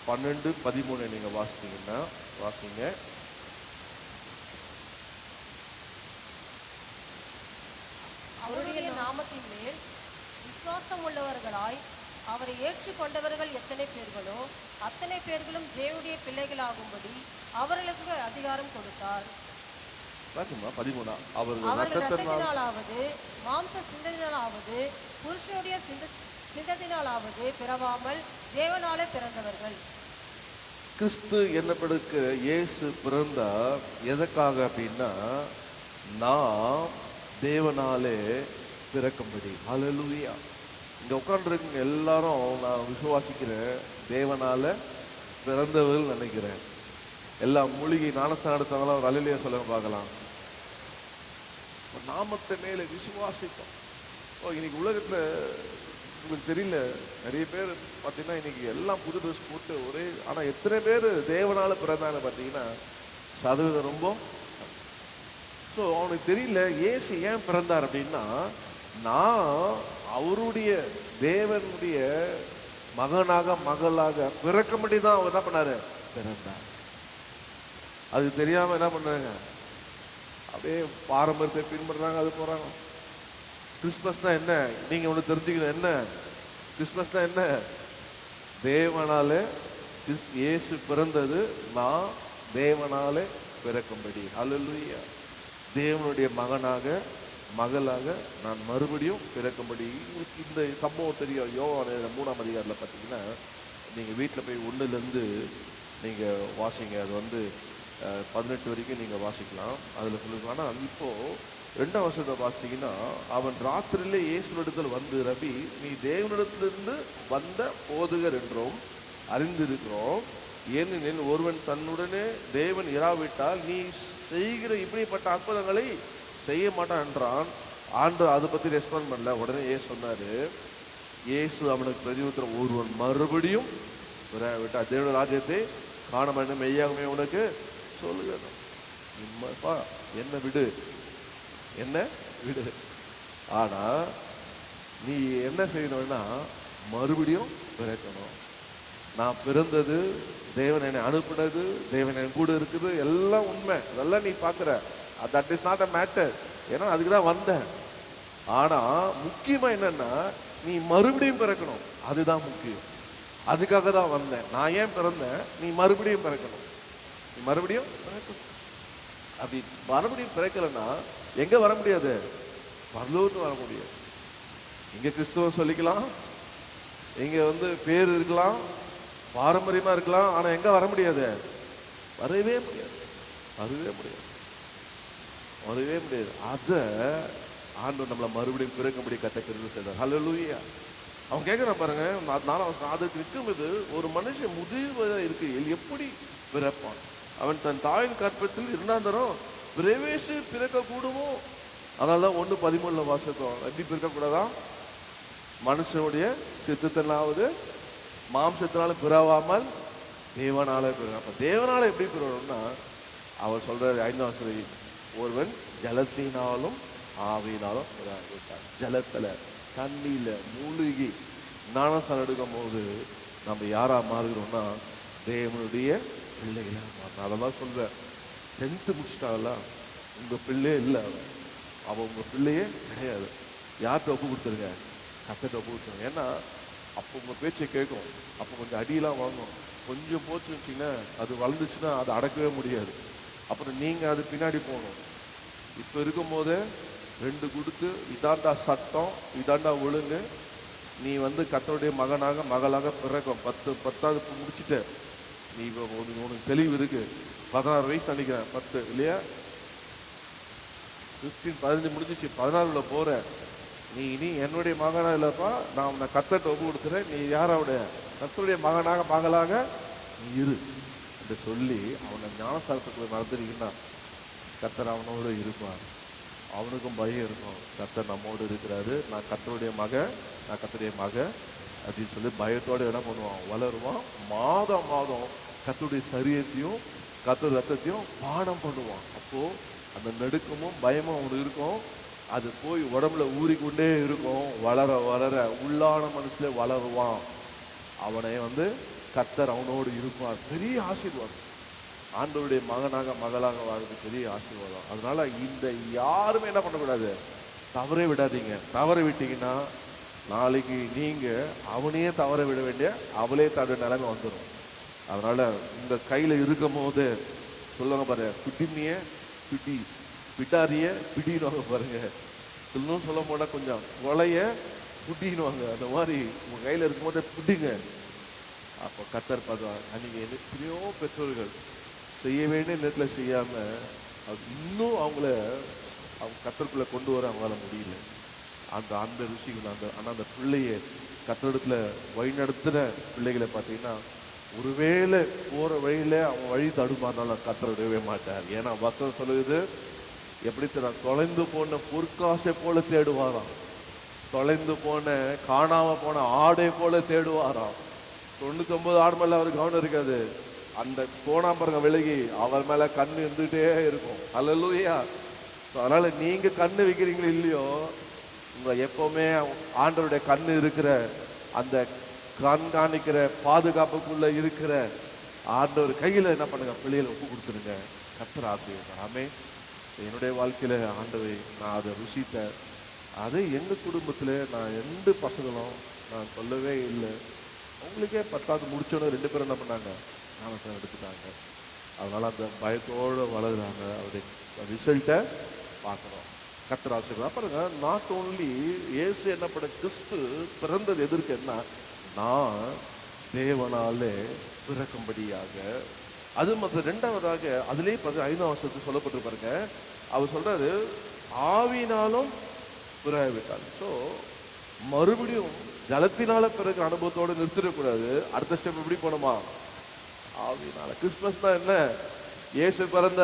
12-13 நீங்க வாசித்தீங்கன்னா வாசிங்க. அவருடைய நாமத்தின் மேல் விசுவாசம் உள்ளவர்களாய் அவரை ஏற்றுக்கொண்டவர்கள் எத்தனை பேர்களோ அத்தனை பேர்களும் தேவனுடைய பிள்ளைகளாகும்படி அவர்களுக்கு அதிகாரம் கொடுத்தார். 13 அவர்கள் இரத்தத்தினாலாவது மாம்ச சிந்தத்தினாலாவது புருஷனுடைய சிந்தத்தினாலாவது பிறவாமல் தேவனாலே பிறந்தவர்கள். கிறிஸ்து என்னப்படுக்கு இயேசு பிறந்தா எதற்காக அப்படின்னா, நாம் தேவனாலே பிறக்கும்படி. ஹல்லேலூயா. இங்க உட்கார்ந்துருக்கீங்க எல்லாரும் நான் விசுவாசிக்கிறேன் தேவனால பிறந்தவர்கள் நினைக்கிறேன். எல்லா மூலிகை ஞானஸ்தானம் எடுத்தவங்களாம் ஒரு அல்லேலூயா சொல்லுங்க பார்க்கலாம். நாமத்தை மேலே விசுவாசிக்கும். இன்னைக்கு உலகத்துல உங்களுக்கு தெரியல, நிறைய பேர் பார்த்தீங்கன்னா இன்னைக்கு எல்லாம் புது ட்ரெஸ் போட்டு ஒரே, ஆனால் எத்தனை பேர் தேவனால பிறந்தான்னு பார்த்தீங்கன்னா சதவீதம் ரொம்ப. ஸோ அவனுக்கு தெரியல இயேசு ஏன் பிறந்தார் அப்படின்னா, நான் அவருடைய தேவனுடைய மகனாக மகளாக பிறக்கும்படி தான் அவர் என்ன பண்ணாரு, பிறந்தார். அது தெரியாம என்ன பண்றாங்க, அப்படியே பாரம்பரியத்தை பின்பற்றுறாங்க, அது போறாங்க. கிறிஸ்மஸ் தான் என்ன, நீங்க ஒன்று தெரிஞ்சுக்கணும், என்ன கிறிஸ்மஸ் தான் என்ன, தேவனாலே இயேசு பிறந்தது, நான் தேவனாலே பிறக்கும்படி. ஹல்லேலூயா. தேவனுடைய மகனாக மகளாக நான் மறுபடியும் பிறக்கும்படி. இந்த சம்பவம் தெரியும். யோவான் 3ஆம் அதிகாரத்தில் பார்த்தீங்கன்னா, நீங்கள் வீட்டில் போய் 1லேருந்து நீங்கள் வாசிங்க. அது 18 வரைக்கும் நீங்கள் வாசிக்கலாம். அதில் சொல்லுங்க. ஆனால் இப்போது 2ஆம் வருஷத்தை பார்த்தீங்கன்னா, அவன் ராத்திரியிலே இயேசுவிடத்தில் வந்து, ரபி நீ தேவனிடத்திலிருந்து வந்த போதுகர் என்றும் அறிந்திருக்கிறோம். ஏனெனில் ஒருவன் தன்னுடனே தேவன் இராவிட்டால் நீ செய்கிற இப்படிப்பட்ட அற்புதங்களை செய்ய மாட்டான் என்றான். ஆண்டு அதை பற்றி ரெஸ்பாண்ட் பண்ணல. உடனே ஏசு சொன்னாரு, இயேசு அவனுக்கு பிரதியுத்தரம், ஒருவன் மறுபடியும் விட்டா தேவனுடைய ராஜ்யத்தை காண வேண்டும், மெய்யாகவே உனக்கு சொல்லுகிறோம். என்ன விடு, என்ன விடு. ஆனா நீ என்ன செய்யணும்னா மறுபடியும் பிறக்கணும். நான் பிறந்தது, தேவன் என்னை அனுப்புனது, தேவன் என் கூட இருக்குது, எல்லாம் உண்மை. அதெல்லாம் நீ பார்க்குற, that is not a matter. ஏன்னா அதுக்கு தான் வந்தேன். ஆனா முக்கியமா என்னன்னா, நீ மறுபடியும் பிறக்கணும். அதுதான் முக்கியம். அதுக்காக தான் வந்தேன். நான் ஏன் பிறந்தேன், நீ மறுபடியும் பிறக்கணும். நீ மறுபடியும் பிறக்கணும். அப்படி மறுபடியும் பிறக்கலைன்னா எங்க வர முடியாது, பரலோகத்துக்கு வர முடியாது. இங்க கிறிஸ்துவம் சொல்லிக்கலாம், இங்க பேர் இருக்கலாம், பாரம்பரியமா இருக்கலாம், ஆனா எங்க வர முடியாது, வரவே முடியாது, வரவே முடியாது, வரவே முடியாது. அத ஆண்டவர் நம்மளை மறுபடியும் பிறக்கும்படி கட்டக்கிருந்து செய்தார். ஹல்லேலூயா. அவன் கேட்கிறான் பாருங்க, அதுக்கு இருக்கும்போது ஒரு மனுஷன் முதிர்வதா இருக்கு, எப்படி பிறப்பான்? அவன் தன் தாயின் கற்பத்தில் இருந்தாந்தரம் பிரவேசி பிறக்க கூடுமோ? அதனாலதான் 1:13 வாசித்தோம். எப்படி பிறக்கக்கூடாதான்? மனுஷனுடைய சித்தத்தினாவது மாம்சத்தினால பிறவாமல் தேவனால பிறகு. அப்ப தேவனால எப்படி பிறகும்னா, அவர் சொல்றாரு 5ஆம் வசனம், ஒருவன் ஜலத்தினாலும் ஆவியினாலும் பிறந்தார். ஜலத்துல தண்ணியில மூழ்கி ஞானஸ்நானம் எடுக்கும் போது நம்ம யாரா மாறுகிறோம்னா தேவனுடைய பிள்ளைகளா மாறணும். அதெல்லாம் சொல்ற 10th முடிச்சிட்டாங்கல்ல, உங்க பிள்ளையே இல்லை, அவன் உங்க பிள்ளையே கிடையாது. யார்கிட்ட ஒப்பு கொடுத்துருங்க, கர்த்தர்கிட்ட ஒப்பு கொடுத்துருங்க. ஏன்னா அப்போ உங்கள் பேச்சை கேட்கும். அப்போ கொஞ்சம் அடியெல்லாம் வாங்கும். கொஞ்சம் போச்சுன்னு வச்சிங்கன்னா அது வளர்ந்துச்சுன்னா அதை அடக்கவே முடியாது. அப்புறம் நீங்கள் அது பின்னாடி போகணும். இப்போ இருக்கும் போதே 2 கொடுத்து, இதாண்டா சட்டம், இதாண்டா ஒழுங்கு, நீ கர்த்தருடைய மகனாக மகளாக பிறக்கும். 10வது முடிச்சுட்ட, நீ இப்போ உனக்கு தெளிவு இருக்கு. 16 வயசு நினைக்கிறேன், 10 இல்லையா, 15 முடிஞ்சிச்சு, 16ல போற. நீ இனி என்னுடைய மகனா இல்லப்பா, நான் உன்னை கர்த்தர்ட்ட ஒப்பு கொடுத்துறேன், நீ யாரோடைய கர்த்தருடைய மகனாக மகளாக நீ இரு என்று சொல்லி அவனை ஞானஸ்தானத்துக்குள்ள நடந்துருக்கீங்கன்னா கர்த்தர் அவனோடு இருப்பார். அவனுக்கும் பயம் இருக்கும், கர்த்தர் நம்மோடு இருக்கிறாரு, நான் கர்த்தருடைய மகன், நான் கர்த்தருடைய மகன் அப்படின்னு சொல்லி பயத்தோடு என்ன பண்ணுவான், வளருவான். மாதம் மாதம் கர்த்தருடைய சரீரத்தையும் கர்த்தர் ரத்தத்தையும் பானம் பண்ணுவான். அப்போ அந்த நடுக்கமும் பயமும் அவனுக்கு இருக்கும். அது போய் உடம்புல ஊறிக்கொண்டே இருக்கும். வளர வளர உள்ளான மனசுல வளருவான். அவனை கர்த்தர் அவனோடு இருப்பார். பெரிய ஆசீர்வாதம். ஆண்டவருடைய மகனாக மகளாக வாழ்றது பெரிய ஆசீர்வாதம். அதனால இந்த யாருமே என்ன பண்ணக்கூடாது, தவறே விடாதீங்க. தவற விட்டீங்கன்னா நாளைக்கு நீங்க அவனையே தவற விட வேண்டிய அவளே தட நிலைமை வந்துடும். அதனால உங்க கையில இருக்கும் போது சொல்லுவாங்க பாரு, பிடினிய பிடி, பிட்டாரிய பிடினுவாங்க பாருங்க. சொல்லணும் சொல்ல போனா கொஞ்சம் கொலைய புட்டின்னுவாங்க. அந்த மாதிரி உங்க கையில இருக்கும் போதே பிடிங்க. அப்போ கர்த்தர் பார்த்தார். அன்னைக்கு எத்தனையோ பெற்றோர்கள் செய்ய வேண்டிய நேரத்தில் செய்யாம அது இன்னும் அவங்கள கர்த்தருக்குள்ள கொண்டு வர அவங்களால முடியல. அந்த ருசிகள் அந்த பிள்ளைய கர்த்தரிடத்துல வழிநடத்துன பிள்ளைகளை பார்த்தீங்கன்னா, ஒருவேளை போற வழியில அவன் வழி தடுமாறினாலும் கர்த்தர் விடவே மாட்டார். ஏன்னா வசனம் சொல்லுது, எப்படி தொலைந்து போன பொற்காசை போல தேடுவாராம், தொலைந்து போன காணாம போன ஆடை போல தேடுவாராம். 99 ஆடு மேல அவருக்கு கவனம் இருக்காது. அந்த கோணாம்பரங்க விலகி அவர் மேல கண்ணு இருந்துகிட்டே இருக்கும். அல்லேலூயா. அதனால நீங்க கண்ணு வைக்கிறீங்களோ இல்லையோ, உங்க எப்பவுமே ஆண்டவருடைய கண்ணு இருக்கிற அந்த கண்காணிக்கிற பாதுகாப்புக்குள்ள இருக்கிற ஆண்டவர் கையில என்ன பண்ணுங்க, பிள்ளைகளை ஒப்பு கொடுத்துருங்க. கர்த்தர் ஆசீர்வதிப்பார். ஆமென். என்னுடைய வாழ்க்கையில ஆண்டவை நான் அதை ருசித்தேன். அது எங்க குடும்பத்துல நான் 2 பசங்களும் நான் சொல்லவே இல்லை. அவங்களுக்கே 10வது முடிச்சோன்னு 2 பேரும் என்ன பண்ணாங்க, ஞானத்தை எடுத்துட்டாங்க. அதனால அந்த பயத்தோடு வளர்கிறாங்க. அவருடைய ரிசல்ட்டை பார்க்குறோம். கர்த்தர் ஆசீர்வாதம். பாருங்க, நாட் ஓன்லி இயேசு என்ன பண்ண, கிறிஸ்து பிறந்தது எதற்கு, என்ன, நான் தேவனாலே பிறக்கும்படியாக. அது மற்ற 2வதாக அதிலே 5ஆம் வசனத்தில் சொல்லப்பட்டு பாருங்க, அவர் சொல்றாரு ஆவினாலும் பிறவிட்டார். ஸோ மறுபடியும் ஜலத்தினால பிறகு அனுபவத்தோடு நிறுத்திடக்கூடாது. அடுத்த ஸ்டெப் எப்படி போனோமா, ஆவினால. கிறிஸ்துமஸ் தான் என்ன, இயேசு பிறந்த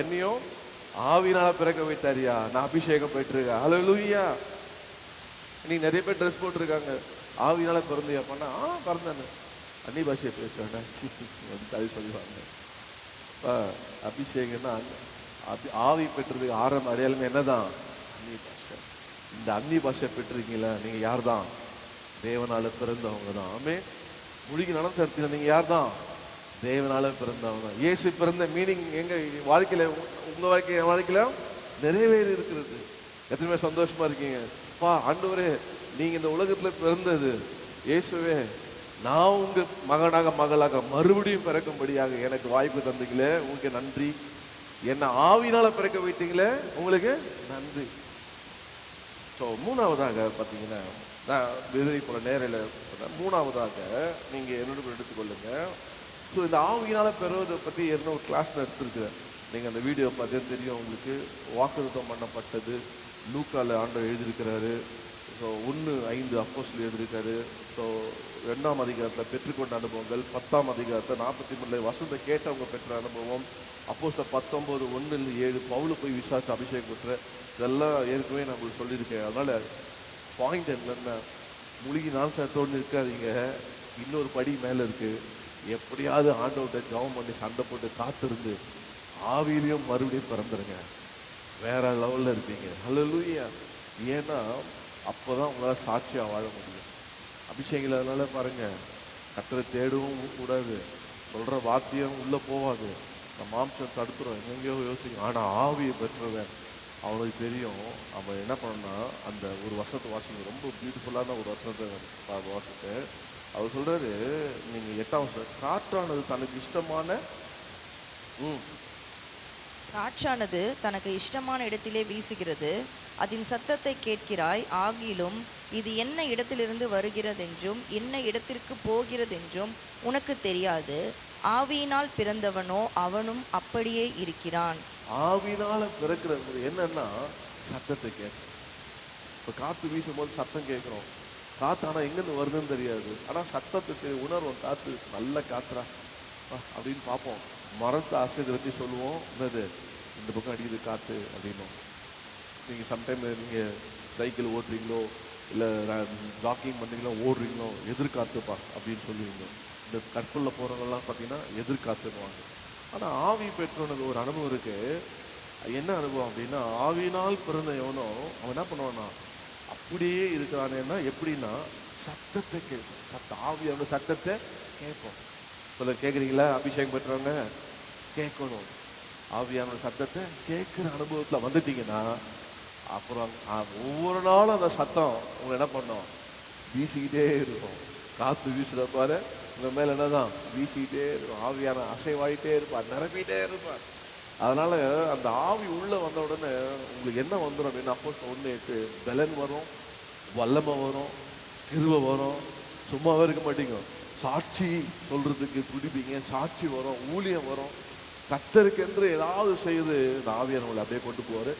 என்னையும் ஆவினால பிறக்க வைத்தாரியா, நான் அபிஷேகம் போயிட்டுருக்கேன். ஹல்லேலூயா. இன்னைக்கு நிறைய பேர் ட்ரெஸ் போட்டிருக்காங்க, ஆவினால பிறந்தியா பண்ணா, பிறந்தானு அன்னி பாஷையை பேசுவேன் அது சொல்லுவாங்க. அபிஷேகம்னா ஆவி பெற்றது ஆரம்ப அடையாளமே என்னதான், அன்னி பாஷை. இந்த அன்னி பாஷை பெற்றிருக்கீங்களா, நீங்க யார் தான், தேவனால பிறந்தவங்க தான். ஆமே. முழுகி நடத்த நீங்க யார் தான், தேவனால பிறந்தவங்க. இயேசு பிறந்த மீனிங் எங்க வாழ்க்கையில, உங்க வாழ்க்கையில நிறைவேறி இருக்கிறது. எத்தனை பேர் சந்தோஷமா இருக்கீங்க, பா ஆண்டவரே நீங்க இந்த உலகத்துல பிறந்தது, இயேசுவே நான் உங்க மகனாக மகளாக மறுபடியும் பிறக்கும்படியாக எனக்கு வாய்ப்பு தந்தீங்களே, உங்களுக்கு நன்றி. என்ன ஆவினால பிறக்க வைத்தீங்களே, உங்களுக்கு நன்றி. ஸோ 3வதாக பார்த்தீங்கன்னா, நான் விதை போல நேரில் 3வதாக நீங்க என்னோட எடுத்துக்கொள்ளுங்க. ஸோ இந்த ஆவியினால பெறுவதை பற்றி என்ன ஒரு கிளாஸ் எடுத்துருக்கிறேன். நீங்கள் அந்த வீடியோ பார்த்தே தெரியும் உங்களுக்கு. வாக்குத்தத்தம் பண்ணப்பட்டது லூக்கால ஆண்டவர் எழுதியிருக்கிறாரு. ஸோ 1:5 அப்போஸ்தலர் எழுதியிருக்காரு. ஸோ 2ஆம் அதிகாரத்தில் பெற்றுக்கொண்ட அனுபவங்கள், 10ஆம் அதிகாரத்தில் 43 வசனத்தை கேட்டவங்க பெற்ற அனுபவம், அப்போஸ்தலர் 19:1-7 பவுல் போய் விசாரிச்சு அபிஷேகம் பெற்ற, இதெல்லாம் ஏற்கனவே நான் உங்களுக்கு சொல்லியிருக்கேன். அதனால பாயிண்ட் என்னன்னா, முழுகி நான்சத்தோடு இருக்காதீங்க, இன்னொரு படி மேலே இருக்கு. எப்படியாவது ஆண்டவர்கிட்ட ஜெபம் பண்ணி சண்டை போட்டு காத்திருந்து ஆவியிலையும் மறுபடியும் பிறந்துருங்க, வேற லெவல்ல இருப்பீங்க. ஹல்லேலூயா. ஏன்னா அப்போதான் உங்களால் சாட்சியாக வாழ முடியும். அபிஷேகம் இல்லாதனால பாருங்க, கர்த்தரை தேடவும் கூடாது, சொல்ற வார்த்தையும் உள்ள போவாது, நம்ம மாம்சம் தடுத்துரும், எங்கெங்கயோ யோசிக்கும். ஆனா ஆவியை பெற்றவன் அவனுக்கு தெரியும். அவன் என்ன பண்ணா, அந்த ஒரு வசனத்தை வாசிங்க, ரொம்ப பியூட்டிஃபுல்லான ஒரு வசனத்தை வாசிட்டு அவர் சொல்றாரு, நீங்க 8ஆம் வசனம், காற்றானது தனக்கு இஷ்டமான காற்றானது தனக்கு இஷ்டமான இடத்திலே வீசுகிறது, அதன் சத்தத்தை கேட்கிறாய், ஆகிலும் இது என்ன இடத்திலிருந்து வருகிறதென்றும் என்ன இடத்திற்கு போகிறதென்றும் உனக்கு தெரியாது. ஆவியினால் பிறந்தவனோ அவனும் அப்படியே இருக்கிறான். ஆவியினால பிறக்கிறது என்னன்னா சத்தத்தை கேட்கும். இப்போ காற்று வீசும்போது சத்தம் கேட்குறோம். காற்று ஆனால் எங்கேருந்து வருதுன்னு தெரியாது, ஆனால் சத்தத்தை உணர்வோம். காற்று நல்ல காற்றுறா அப்படின்னு பார்ப்போம். மரத்தை அசைதை வச்சு சொல்லுவோம், என்னது இந்த பக்கம் அடிக்குது காற்று அப்படின்னும். நீங்கள் சம்டைம் நீங்கள் சைக்கிள் ஓட்டுறீங்களோ இல்லை ஜாக்கிங் பண்ணுறீங்களோ ஓடுறீங்களோ, எதிர்காத்துப்பா அப்படின்னு சொல்லுவீங்க. இந்த கற்புள்ள போகிறவங்கலாம் பார்த்தீங்கன்னா எதிர்காத்துன்னுவாங்க. ஆனால் ஆவி பெற்றவனுக்கு ஒரு அனுபவம் இருக்குது. என்ன அனுபவம் அப்படின்னா, ஆவியினால் பிறந்த எவனோ அவன் என்ன பண்ணுவான்னா அப்படியே இருக்கிறானேன்னா எப்படின்னா சத்தத்தை கேட்கும். ஆவியான சத்தத்தை கேட்போம். சொல்ல கேட்குறீங்களா? அபிஷேகம் பெற்றவங்க கேட்கணும். ஆவியான சத்தத்தை கேட்குற அனுபவத்தில் வந்துட்டீங்கன்னா அப்புறம் ஒவ்வொரு நாளும் அந்த சத்தம் உங்களை என்ன பண்ணோம், வீசிக்கிட்டே இருக்கும். காற்று வீசுற பாரு உங்க மேல என்னதான் வீசிக்கிட்டே இருக்கும். ஆவியான அசைவாயிட்டே இருப்பார், நிரப்பிட்டே இருப்பார். அதனால அந்த ஆவி உள்ள வந்த உடனே உங்களுக்கு என்ன வந்துடும் அப்படின்னு அப்போஸ்தலர் 1:8, பலன் வரும், வல்லமை வரும், கிருபை வரும். சும்மாவே இருக்க மாட்டீங்க, சாட்சி சொல்றதுக்கு துடிப்பீங்க, சாட்சி வரும், ஊழியம் வரும். கர்த்தருக்கு என்று ஏதாவது செய்து இந்த ஆவியானவங்களை அப்படியே கொண்டு போவாரு.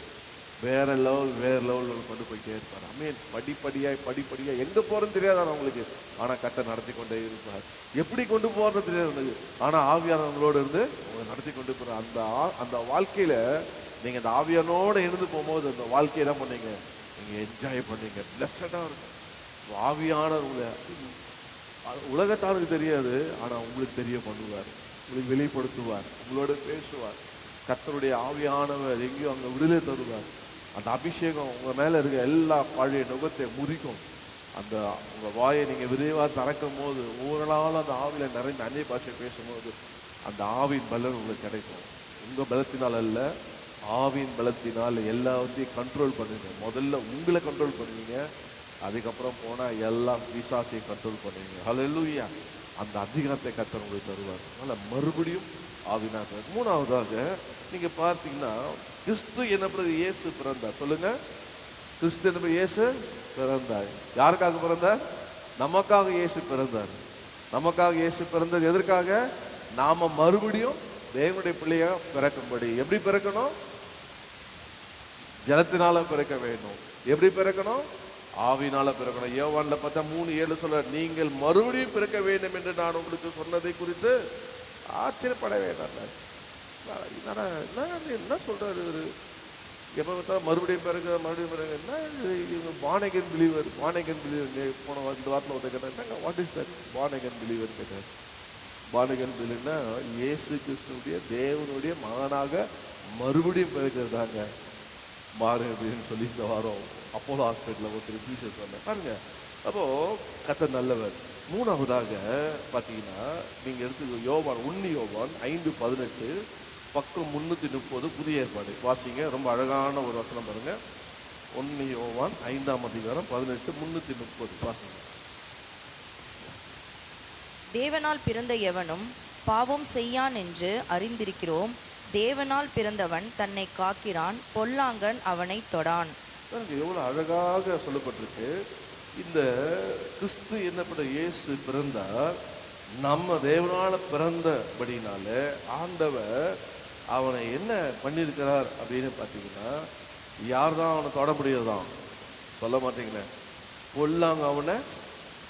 வேற லெவல் கொண்டு போயிட்டே இருப்பார். அமீன். படிப்படியாய் எங்க போறேன்னு தெரியாதான் அவங்களுக்கு, ஆனா கர்த்தர் நடத்தி கொண்டே இருப்பார். எப்படி கொண்டு போறது தெரியாது, ஆனா ஆவியானவங்களோட இருந்து உங்களை நடத்தி கொண்டு போற அந்த வாழ்க்கையில நீங்க அந்த ஆவியானோட இருந்து போகும்போது அந்த வாழ்க்கையை என்ன பண்ணீங்க, நீங்க என்ஜாய் பண்ணீங்க, பிளஸடா இருக்கும். ஆவியானவங்களை உலகத்தாருக்கு தெரியாது, ஆனா உங்களுக்கு தெரிய பண்ணுவார், உங்களுக்கு வெளிப்படுத்துவார், உங்களோட பேசுவார். கர்த்தருடைய ஆவியானவர் எங்கேயோ அங்கே விடுதலை தருவார். அந்த அபிஷேகம் உங்க மேல இருக்க எல்லா பழைய நுகத்தை முறிக்கும். அந்த உங்க வாயை நீங்க விரைவாக திறக்கும் போது ஒவ்வொரு நாளும் அந்த ஆவியில நிறைய அந்நிய பாஷை பேசும்போது அந்த ஆவியின் பலன் உங்களுக்கு கிடைக்கும். உங்க பலத்தினால் அல்ல, ஆவியின் பலத்தினால் எல்லாத்தையும் கண்ட்ரோல் பண்ணுங்க. முதல்ல உங்களை கண்ட்ரோல் பண்ணுவீங்க, அதுக்கப்புறம் போனா எல்லா பிசாசையும் கண்ட்ரோல் பண்ணுவீங்க. ஹல்லேலூயா. அந்த அதிகாரத்தை கர்த்தர் உங்களுக்கு தருவார். அதனால மறுபடியும் ஆவினாக. மூணாவதாக நீங்க பார்த்தீங்கன்னா, கிறிஸ்து என்னப்பது இயேசு பிறந்தார். சொல்லுங்க, கிறிஸ்து என்ன இயேசு பிறந்தார். யாருக்காக பிறந்தார்? நமக்காக இயேசு பிறந்தார். நமக்காக இயேசு பிறந்தது எதற்காக? நாம மறுபடியும் தேவனுடைய பிள்ளையா பிறக்கும்படி. எப்படி பிறக்கணும்? ஜலத்தினால பிறக்க வேண்டும். எப்படி பிறக்கணும்? ஆவினால பிறக்கணும். யோவான்ல பார்த்தா 3:7 சொல்ற, நீங்கள் மறுபடியும் பிறக்க வேண்டும் என்று நான் உங்களுக்கு சொன்னதை குறித்து ஆச்சரியப்பட வேண்டாம். என்ன சொல்றாரு இவரு? எப்ப பார்த்தா மறுபடியும் பிறகு என்ன பானகன் பிலீவர். போன இந்த வாரத்தில் ஒருத்தர் கேட்டாங்க, வாட் இஸ் தட் பானகன் பிலீவர் கேட்டார். பானகன் பிலீவர்னா இயேசு கிறிஸ்துடைய தேவனுடைய மகனாக மறுபடியும் பிறக்கிறதாங்க மாறு அப்படின்னு சொல்லி இந்த வாரம் அப்போலோ ஹாஸ்பிட்டலில் ஒருத்தர் டீச்சர் சொன்னேன் பாருங்க. அப்போ கர்த்தர் நல்லவர். மூணாவதாக பார்த்தீங்கன்னா நீங்க எடுத்து யோவான் 1 யோவான் 5:18 பக்கம் 330 புதிய ஏற்பாடு வாசிங்க. ரொம்ப அழகான ஒரு வசனம் பாருங்க. 1 யோவான் 5ஆம் அதிகாரம் 18 330 வாசிங்க. தேவனால் பிறந்த எவனும் பாவம் செய்யான் என்று அறிந்திருக்கிறோம். தேவனால் பிறந்தவன் தன்னை காக்கிறான், பொல்லாங்கன் அவனை தொடான். எவ்வளவு அழகாக சொல்லப்பட்டிருக்கு. இந்த கிறிஸ்து என்னப்பட்ட இயேசு பிறந்தார். நம்ம தேவனால பிறந்தபடினால ஆண்டவர் அவனை என்ன பண்ணியிருக்கிறார் அப்படின்னு பார்த்தீங்கன்னா, யார் தான் அவனை தொட முடியாதான்? சொல்ல மாட்டீங்களே. பொல்லாங்க அவனை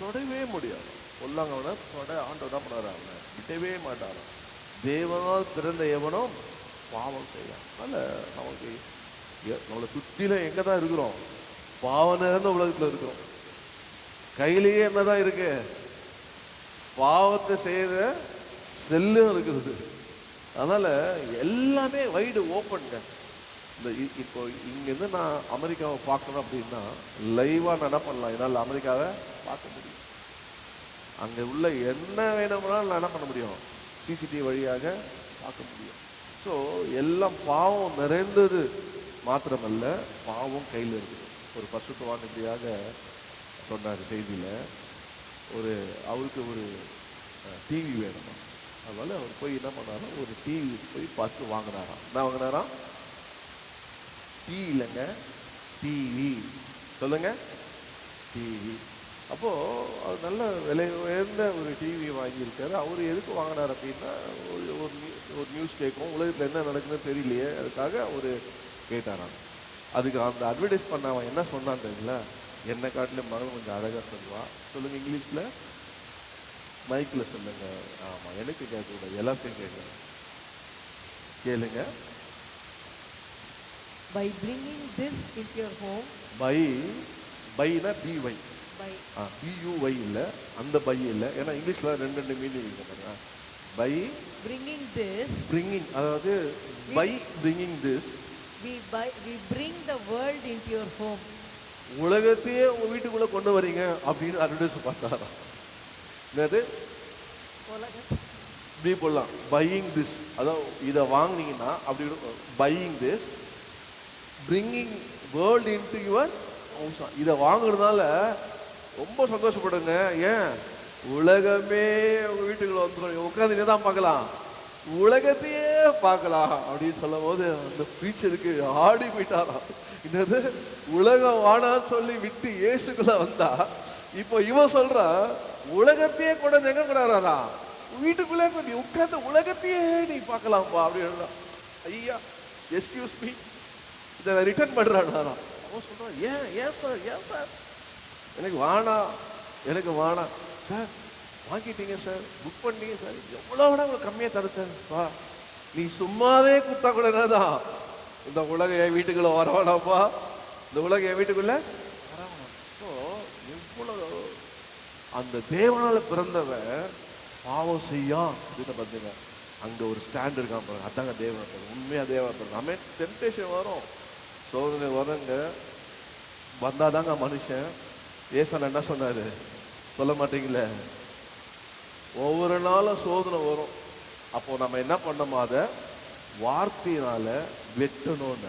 தொடவே முடியாது. பொல்லாங்க அவனை தொட ஆண்டவர் தான் பண்ணாரு, அவனை விட்டவே மாட்டார். தேவனால் பிறந்த எவனும் பாவம் செய்யலாம். அதனால நமக்கு நம்மளை சுற்றில எங்க தான் இருக்கிறோம்? பாவம் நிறைந்த உலகத்துல இருக்கிறோம். கையிலேயே என்னதான் இருக்கு? பாவத்தை செய்த செல்லும் இருக்குது. அதனால எல்லாமே வைடு ஓப்பன்ங்க. இந்த இப்போ இங்கேருந்து நான் அமெரிக்காவை பார்க்கணும் அப்படின்னா லைவா நான் என்ன பண்ணலாம்? என்னால் அமெரிக்காவை பார்க்க முடியும். அங்கே உள்ள என்ன வேணும்னாலும் நான் என்ன பண்ண முடியும்? சிசிடிவி வழியாக பார்க்க முடியும். ஸோ எல்லாம் பாவம் நிறைந்தது மாத்திரமல்ல பாவம் கையில் இருக்குது. ஒரு பரிசுத்தவான் இப்படியாக சொன்னார் செய்தியில், அவருக்கு ஒரு டிவி வேணுமா, அதனால அவர் போய் என்ன பண்ணாராம், ஒரு டிவி போய் பார்த்து வாங்கினாராம். என்ன வாங்கினாராம்? டீ இல்லைங்க, டிவி. சொல்லுங்க, டிவி. அப்போ அது நல்ல விலை உயர்ந்த ஒரு டிவி வாங்கியிருக்காரு. அவர் எதுக்கு வாங்கினார் அப்படின்னா, ஒரு நியூஸ் கேட்கும், உலகத்தில் என்ன நடக்குதுன்னு தெரியலையே, அதுக்காக அவர் கேட்டாராம். அதுக்கு அந்த அட்வர்டைஸ் பண்ண அவன் என்ன சொன்னான் தெரியுங்களா? என்னை காட்டிலும் மகன் கொஞ்சம் அழகாக சொல்லுவான். சொல்லுங்க இங்கிலீஷில், மைக்கில் சொல்லுங்க. ஆமாம், எனக்கு கேட்கக்கூடாது, எல்லாத்தையும் கேட்குறேன், கேளுங்க. By bringing this into your home, பைனா பிஒய், by பியூஒய் இல்லை, அந்த பை இல்லை. ஏன்னா இங்கிலீஷில் ரெண்டு மீனிங் இருக்கு. பை bringing this, பிரிங்கிங், அதாவது by bringing this, we bring the world into your home. உலகத்தையே உங்க வீட்டுக்குள்ள கொண்டு வரீங்க அப்படின்னு அட்வர்டைஸ் பார்த்தாராம். என்னது இப்படி போடலாம், பையிங் திஸ், அதாவது இதை வாங்கினீங்கன்னா அப்படி buying this, bringing world into your house. இதை வாங்குறதுனால ரொம்ப சந்தோஷப்படுங்க. ஏன்? உலகமே உங்க வீட்டுக்குள்ள வந்துடும், உட்காந்து தான் பார்க்கலாம், உலகத்தையே பார்க்கலாம் அப்படின்னு சொல்லும் போது அந்த பிரீச்சருக்கு ஆடி போயிட்டாராம். என்னது, உலகம் வாடான்னு சொல்லி விட்டு இயேசுக்குள்ள வந்தா, இப்போ இவன் சொல்றான் உலகத்தையே கூட எங்க கூடாரா, வீட்டுக்குள்ளே நீ உட்கார்ந்து உலகத்தையே நீ பார்க்கலாம்ப்பா அப்படின்னு. ஐயா எஸ்கியூஸ் மீ, இதை ரிட்டர்ன் பண்றான். அவன் சொல்றான், ஏன் சார் எனக்கு வேணாம் சார், வாங்கிட்டீங்க சார், புக் பண்ணீங்க சார், எவ்வளோ வேணா உங்களுக்கு கம்மியாக தரேன் சார். வா, நீ சும்மாவே கொடுத்தா கூட என்னதான், இந்த உலகம் என் வீட்டுக்குள்ள வரவேணாப்பா, இந்த உலகம் என் வீட்டுக்குள்ள வரவேணாம். ஸோ எவ்வளோ அந்த தேவனால பிறந்தவன் பாவம் செய்யான் அப்படின்னு பார்த்தீங்க. அங்கே ஒரு ஸ்டாண்ட் இருக்கான் பாருங்க, அதாங்க தேவனை பிறகு, உண்மையாக தேவனை பிறகு. நம்ம டெம்டேஷன் வரும், சோதனை வரங்க, வந்தாதாங்க மனுஷன். ஏசன் என்ன சொன்னாரு சொல்ல மாட்டீங்களே, ஒவ்வொரு நாளும் சோதனை வரும். அப்போ நம்ம என்ன பண்ணோமோ அதை வார்த்தையினால வெட்டணும்,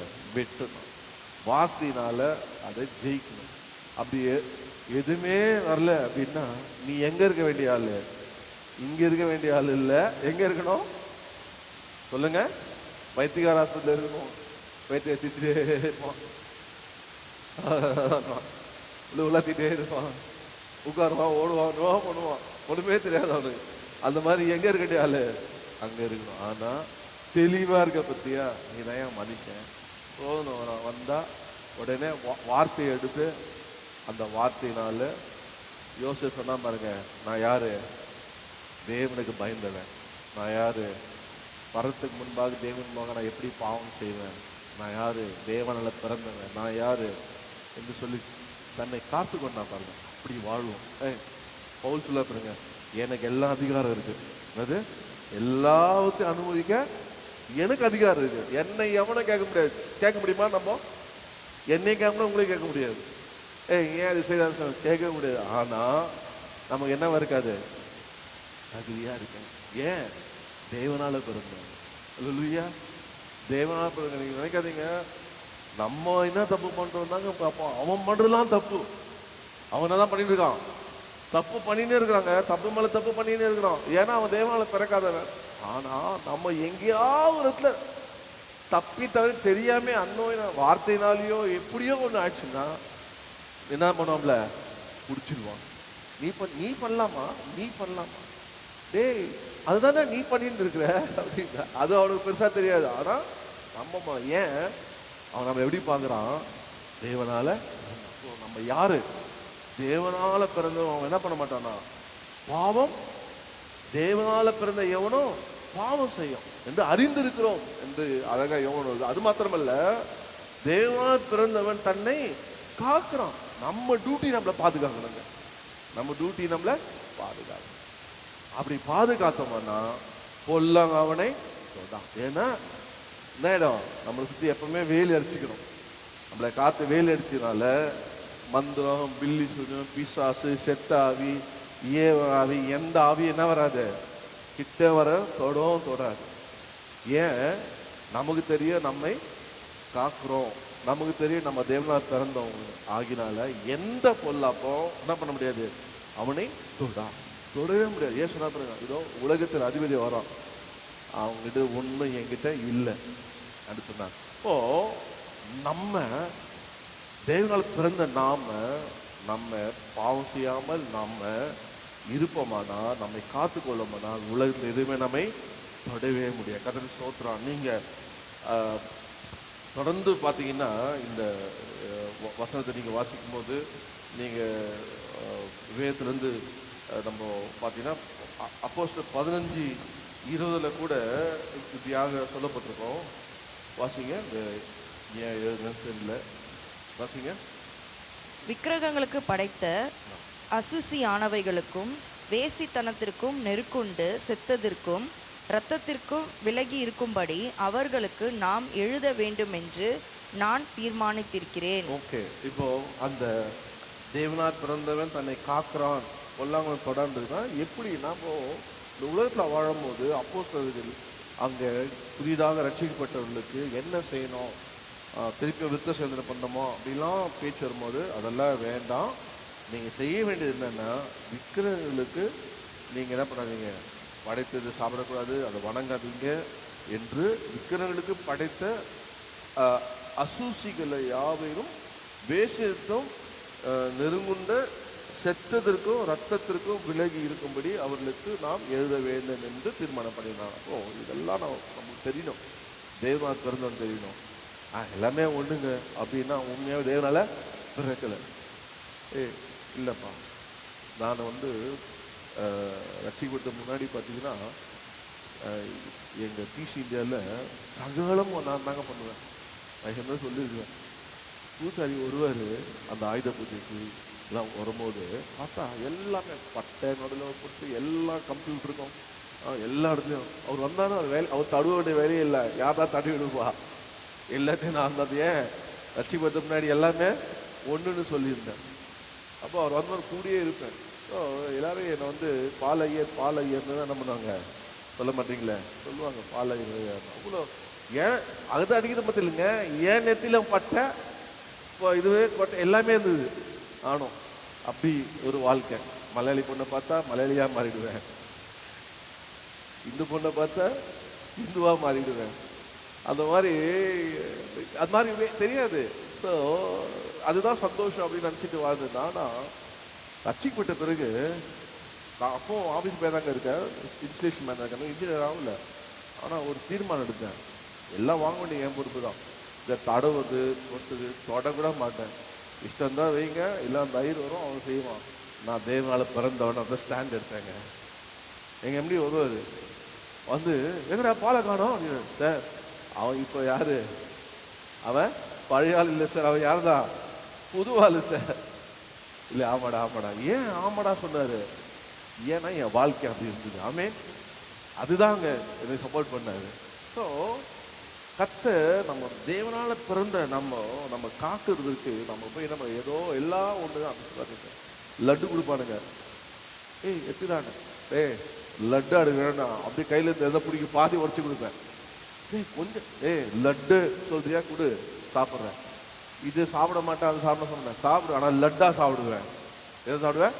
வார்த்தையினால அதை ஜெயிக்கணும். அப்படி எதுவுமே வரல அப்படின்னா நீ எங்க இருக்க வேண்டிய ஆளு, இங்க இருக்க வேண்டிய ஆள் இல்லை. எங்க இருக்கணும் சொல்லுங்க? வைத்தியகார ஆஸ்பத்திரியில் இருக்கணும். வைத்திய சிரிச்சுட்டே இருப்பான், உள்ளாத்திட்டே இருப்பான், உட்காருவான், ஓடுவான், பண்ணுவான், ஒன்றுமே தெரியாது அவனுக்கு. அந்த மாதிரி எங்க இருக்க வேண்டிய ஆளு அங்க இருக்கணும். ஆனா தெளிவா இருக்க பத்தியா, நீதான் மனுஷன். சோதனை வந்தா உடனே வார்த்தையை எடுத்து அந்த வார்த்தையினால யோசிச்சு சொன்னா பாருங்க, நான் யாரு? தேவனுக்கு பயந்தவன். நான் யாரு? வரத்துக்கு முன்பாக தேவன் முன்பாக நான் எப்படி பாவம் செய்வேன்? நான் யாரு? தேவனால பிறந்தவன். நான் யாரு என்று சொல்லி தன்னை காத்து கொண்டான் பாருங்க. அப்படி வாழ்வோம். பவுல் சொல்ல பாருங்க, எனக்கு எல்லா அதிகாரம் இருக்கு, அது எல்லாத்தையும் அனுபவிக்க எனக்கு அதிகாரம் இருக்கு. என்னை எவனை கேட்க முடியாது. கேட்க முடியுமா? நம்ம என்னை கேட்கணும், உங்களுக்கு கேட்க முடியாது. ஏன் அது செய்ய கேட்க முடியாது. ஆனா நமக்கு என்னவா இருக்காது? தகுதியா இருக்கு. ஏன்? தேவனால பிறந்தோம். அல்லேலூயா. தேவனால பிறந்த. நீங்க நினைக்காதீங்க நம்ம என்ன தப்பு பண்றோம் தாங்க பார்ப்போம். அவன் பண்றதுலாம் தப்பு, அவனெல்லாம் பண்ணிட்டு இருக்கான், தப்பு பண்ணினே இருக்கிறாங்க, தப்பு மேல தப்பு பண்ணினே இருக்கிறான். ஏன்னா அவன் தேவனால பிறக்காதவன். ஆனா நம்ம எங்கேயாவது ஒரு இடத்துல தப்பி தவிர தெரியாம அன்னோயின வார்த்தையினாலேயோ எப்படியோ ஒண்ணு ஆயிடுச்சுன்னா என்ன பண்ணுவோம்ல, குடிச்சிடுவான். நீ பண்ணலாமா, நீ பண்ணலாமா, டேய் அதுதானே நீ பண்ணிட்டு இருக்கிற அப்படின்னா அது அவனுக்கு பெருசா தெரியாது. ஆனா நம்ம ஏன் அவன் நம்ம எப்படி பார்க்குறான்? தேவனால. நம்ம யாரு? தேவனால பிறந்தவன். அவன் என்ன பண்ண மாட்டானா? பாவம். தேவனால பிறந்த எவனும் பாவம் செய்யும் என்று அறிந்திருக்கிறோம் என்று அழகா எவனும் வருது. அது மாத்திரமல்ல, தேவனால் பிறந்தவன் தன்னை காக்குறான். நம்ம டியூட்டி நம்மளை பாதுகாக்கணுங்க. நம்ம டியூட்டி நம்மளை பாதுகாக்கணும். அப்படி பாதுகாத்தோம்னா பொல்லாங்க அவனை சொல்றான். ஏன்னா என்ன இடம்? நம்மளை சுற்றி எப்பவுமே வேலி அடிச்சுக்கணும். நம்மளை காத்து வேலி அடிச்சதுனால மந்திரம், பில்லி சூனியம், பிசாசு, செத்த ஆவி, ஆவி, எந்த ஆவி என்ன வராது, கிட்ட வர தொடாது. ஏன்? நமக்கு தெரிய நம்மை காக்குறோம் நமக்கு தெரியும் நம்ம தேவனால் பிறந்தவங்க ஆகினால எந்த பொல்லாப்பும் என்ன பண்ண முடியாது, அவனை தொடவே முடியாது. ஏன் சொன்னா பாருங்க, இதோ உலகத்தில் அதிபதி வரான், அவங்ககிட்ட ஒன்றும் என்கிட்ட இல்லை அப்படின்னு சொன்னாங்க. இப்போ நம்ம தேவனால் பிறந்த நம்ம பாவம் செய்யாமல் நம்ம இருப்போமானா, நம்மை காத்து கொள்ளுமானால் உலகத்தில் எதுவுமே நம்மை தொடவே முடியாது. கர்த்தருக்கு ஸ்தோத்திரம். நீங்க தொடர்ந்து பார்த்தீங்கன்னா இந்த வசனத்தை நீங்க வாசிக்கும் போது நீங்க விவேகத்திலேருந்து நம்ம பார்த்தீங்கன்னா அப்போஸ்தலர் 15:20 கூட இப்படியாக சொல்லப்பட்டிருக்கோம். வாசிங்க, இந்த ஏன் எழுதுன்னு தெரியல, வாசிங்க. விக்கிரகங்களுக்கு படைத்த அசுசியானவைகளுக்கும் வேசித்தனத்திற்கும் நெருக்குண்டு செத்ததற்கும் இரத்தத்திற்கும் விலகி இருக்கும்படி அவர்களுக்கு நாம் எழுத வேண்டும் என்று நான் தீர்மானித்திருக்கிறேன். ஓகே, இப்போ அந்த தேவனார் பிறந்தவன் தன்னை காக்கிறான், பொல்லாங்கவன் தொடர்ந்துன்னா எப்படி நாம் இந்த உலகத்தில் வாழும்போது அப்போஸ்தலர்கள் அங்கே புதிதாக ரட்சிக்கப்பட்டவர்களுக்கு என்ன செய்யணும், திருப்பி விருத்த சேதனை பண்ணணுமோ அப்படிலாம் பேச்சு வரும்போது அதெல்லாம் வேண்டாம். நீங்கள் செய்ய வேண்டியது என்னென்னா, விக்கிரகங்களுக்கு நீங்கள் என்ன பண்ணாதீங்க, படைத்தது சாப்பிடக்கூடாது, அதை வணங்காதீங்க என்று விக்கிரகங்களுக்கு படைத்த அசூசிகளை யாவையும் வேஷத்தும் நெருங்குண்ட செத்ததற்கும் இரத்தத்திற்கும் விலகி இருக்கும்படி அவர்களுக்கு நாம் எழுத வேண்டும் என்று தீர்மானம் பண்ணினான். அப்போ இதெல்லாம் நமக்கு தெரியணும், தேவனால் பிறந்தவன் தெரியணும். எல்லாமே ஒன்றுங்க அப்படின்னா உண்மையாக தேவனால பிறக்கலை. இல்லைப்பா, நான் ரட்சிக்கப்பட்ட முன்னாடி பார்த்தீங்கன்னா எங்கள் பிசி இந்தியாவில் சகலமும் நான் தாங்க பண்ணுவேன். நான் சொல்லியிருக்கேன், பூசாரி வருவார் அந்த ஆயுத பூஜைக்கு எல்லாம் வரும்போது பார்த்தா எல்லாமே பட்டை நடுவில் போட்டு எல்லாம் கம்ப்யூட்டர் இருக்கும் எல்லா இடத்துலையும். அவர் வந்தாலும் அவர் தடுவ வேண்டிய வேலையே இல்லை, யார் தான் தடவி விடுவா, எல்லாத்தையும் நான் தான் ஏன் ரட்சிக்கப்பட்ட முன்னாடி எல்லாமே ஒன்றுன்னு சொல்லியிருந்தேன். அப்போ அவர் வந்தவர் கூடியே இருப்பேன். ஸோ எல்லாரும் என்னை பாலையர்னு தான் என்ன பண்ணுவாங்க, சொல்ல மாட்டீங்களே, சொல்லுவாங்க பாலையர். அவ்வளோ ஏன் அதுதான் அடிக்கிறது மட்டும் இல்லைங்க, ஏன் நெத்திலும் பட்டை இப்போ இதுவே கொட்டை எல்லாமே இருந்தது. ஆனோ அப்படி ஒரு வாழ்க்கை. மலையாளி பொண்ணை பார்த்தா மலையாளியாக மாறிடுவேன், இந்து பொண்ணை பார்த்தா இந்துவாக மாறிடுவேன். அந்த மாதிரி அது மாதிரி தெரியாது. ஸோ அதுதான் சந்தோஷம் அப்படின்னு நினச்சிட்டு வாழ்ந்தது. ஆனால் ரட்சிக்கப்பட்ட பிறகு நான் அப்போ ஆஃபீஸ் பேர் தாங்க இருக்கேன், இன்ஸ்டியூஷன் மேன் இருக்கேன், இன்ஜினியர் ஆகல. ஆனால் ஒரு தீர்மானம் எடுத்தேன், எல்லாம் வாங்க வேண்டிய என் பொறுப்பு தான். இதை தடவுறது கொட்டுது தொடக்கூட மாட்டேன், இஷ்டம்தான் வைங்க, இல்லை அந்த ஐயர் வரும் அவன் செய்வான். நான் தேவனால் பிறந்தவன் அந்த ஸ்டாண்ட் எடுத்தேங்க. எங்கள் எப்படி வருவார் எங்கடா பாலை காணோம் அப்படின்னு. சார் அவன் இப்போ யாரு, அவன் பழைய ஆள் இல்லை சார், அவன் யார் தான் புது ஆள் சார். இல்லை ஆமாடா ஆமாடா. ஏன் ஆமாடா சொன்னார், ஏன்னா என் வாழ்க்கை அப்படி இருந்தது. ஆமே அதுதாங்க எனக்கு சப்போர்ட் பண்ணாரு. ஸோ நம்ம தேவனால் பிறந்த நம்ம காக்குறதுக்கு நம்ம போய் நம்ம ஏதோ எல்லாம் ஒன்று தான் லட்டு கொடுப்பானுங்க. எத்திதானே லட்டு அடுக்கிறேன்னா அப்படி கையில் இருந்து எதை பிடிக்க பாதி உடச்சி கொடுப்பேன். கொஞ்சம் லட்டு சொல்றியா கொடு சாப்பிட்றேன். இது சாப்பிட மாட்டேன், அது சாப்பிட சொன்னேன், சாப்பிடுவேன். ஆனால் லட்டாக சாப்பிடுவேன். எதை சாப்பிடுவேன்,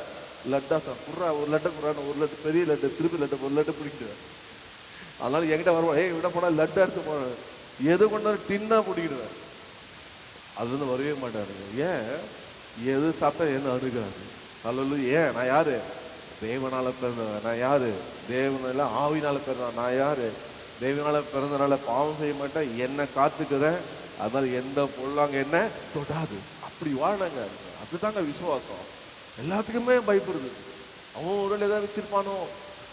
லட்டாக குடுறா, ஒரு லட்டை குடுறான்னு ஒரு லட்டு பெரிய லட்டு திருப்பி லட்டு ஒரு லட்டு பிடிக்கிடுவேன். அதனால என்கிட்ட வருவான், விட போனால் லட்டு எடுத்து போனேன், எது கொண்டாலும் டின்னா பிடிக்கிடுவேன். அது வரவே மாட்டாருங்க. ஏன் எது சாப்பிட்டா என்ன அணுகாது. அல்ல ஏன் நான் யாரு, தேவனால பிறந்தவன். நான் யாரு, தேவனால ஆவினால பிறந்தவன். நான் யாரு, தேவனால பிறந்தனால பாவம் செய்ய மாட்டேன், என்ன காத்துக்கிறேன். அதனால எந்த பொருளாங்க என்ன தொடாது. அப்படி வாழங்க, அதுதாங்க விசுவாசம். எல்லாத்துக்குமே பயப்படுது. அவன் உடல் ஏதாவது வச்சிருப்பானோ,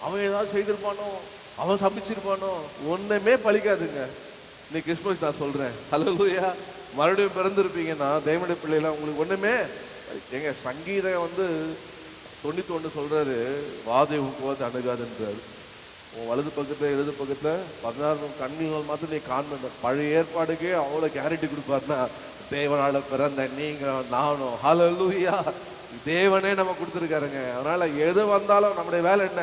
அவன் ஏதாவது செய்திருப்பானோ, அவன் சமைச்சிருப்பானோ, ஒன்றுமே பழிக்காதுங்க. இன்னைக்கு கிறிஸ்மஸ் நான் சொல்றேன், ஹல்லேலூயா, மறுபடியும் பிறந்திருப்பீங்கன்னா தேவனுடைய பிள்ளைலாம் உங்களுக்கு ஒன்றுமே எங்க சங்கீதம் 91 சொல்றாரு, வாதை உக்குவாது அணுகாதுன்றாரு. உன் வலது பக்கத்தில் இடது பக்கத்தில் 16 கண்ணிகள் மாத்திரம் நீ காண்ப. பழைய ஏற்பாடுக்கே அவ்வளோ கேரண்டி கொடுப்பாருன்னா தேவனால பிறந்த நீங்க நானும், ஹல்லேலூயா, தேவனே நம்ம கொடுத்துருக்காருங்க. அதனால எது வந்தாலும் நம்முடைய வேலை என்ன,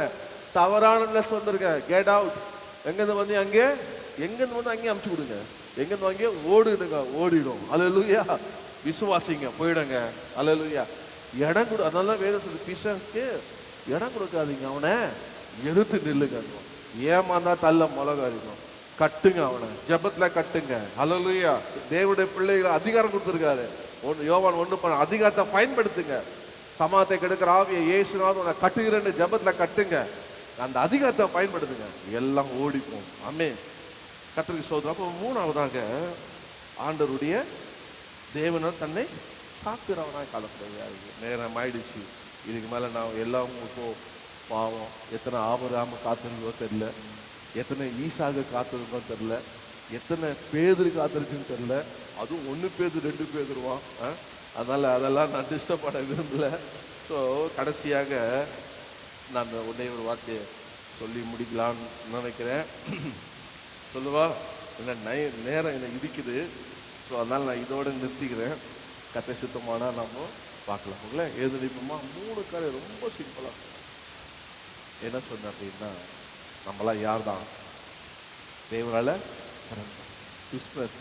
தவறான வந்திருக்க கேட் அவுட், எங்கேருந்து வந்து அங்கே, எங்கேருந்து வந்து அங்கேயே அமுச்சு கொடுங்க. எங்கேருந்து வாங்கி ஓடுங்க, ஓடிடும். அல்லேலூயா. விசுவாசிங்க, போயிடுங்க. அல்லேலூயா. இடம் கொடு. அதனால வேதம் சொல்லு, பிசாசுக்கு இடம் கொடுக்காதீங்க, அவனை எடுத்து நில்லுங்க. ஏமாந்தா தள்ள மிளகா இருக்கும். கட்டுங்க, அவனை ஜெபத்துல கட்டுங்க. அல்லேலூயா. தேவனுடைய பிள்ளைகளை அதிகாரம் கொடுத்துருக்காரு. யோவான் 1 அதிகாரத்தை பயன்படுத்துங்க. சமாதத்தை கெடுக்கிற ஆவியை இயேசுநாதர் உன்னை கட்டுகிறேன்னு ஜெபத்துல கட்டுங்க. அந்த அதிகாரத்தை பயன்படுத்துங்க, எல்லாம் ஓடிப்போம். ஆமென். கர்த்தருக்கு ஸ்தோத்திரம். அப்போ மூணாவதாக ஆண்டவருடைய தேவனை தன்னை காக்கிறவனாக காலப்படுகிறாரு. நேரம் ஆயிடுச்சு, இதுக்கு மேலே நான் எல்லாம் இப்போ பாவம். எத்தனை ஆபராம காத்திருக்கோ தெரியல, எத்தனை ஈசாக காத்திருக்கோ தெரியல, எத்தனை பேதரு காத்திருக்குன்னு தெரியல. அதுவும் 1 பேதரு 2 பேதருவான். அதனால அதெல்லாம் நான் டிஸ்டர்ப் பண்ண விரும்பல. ஸோ கடைசியாக நான் உடனே ஒரு வார்த்தையை சொல்லி முடிக்கலான்னு நினைக்கிறேன். சொல்லுவா, என்ன நேரம் என்னை இடிக்குது. ஸோ அதனால் நான் இதோடு நிறுத்திக்கிறேன். கத்தை சுத்தமானால் நம்ம பார்க்கலாம். உங்களே எழுதிப்போமா? 3 காரியம் ரொம்ப சிம்பிளாக. என்ன சொன்னேன் அப்படின்னா, நம்மளாம் யார் தான்? தேவனால பிறந்தார். கிறிஸ்மஸ்,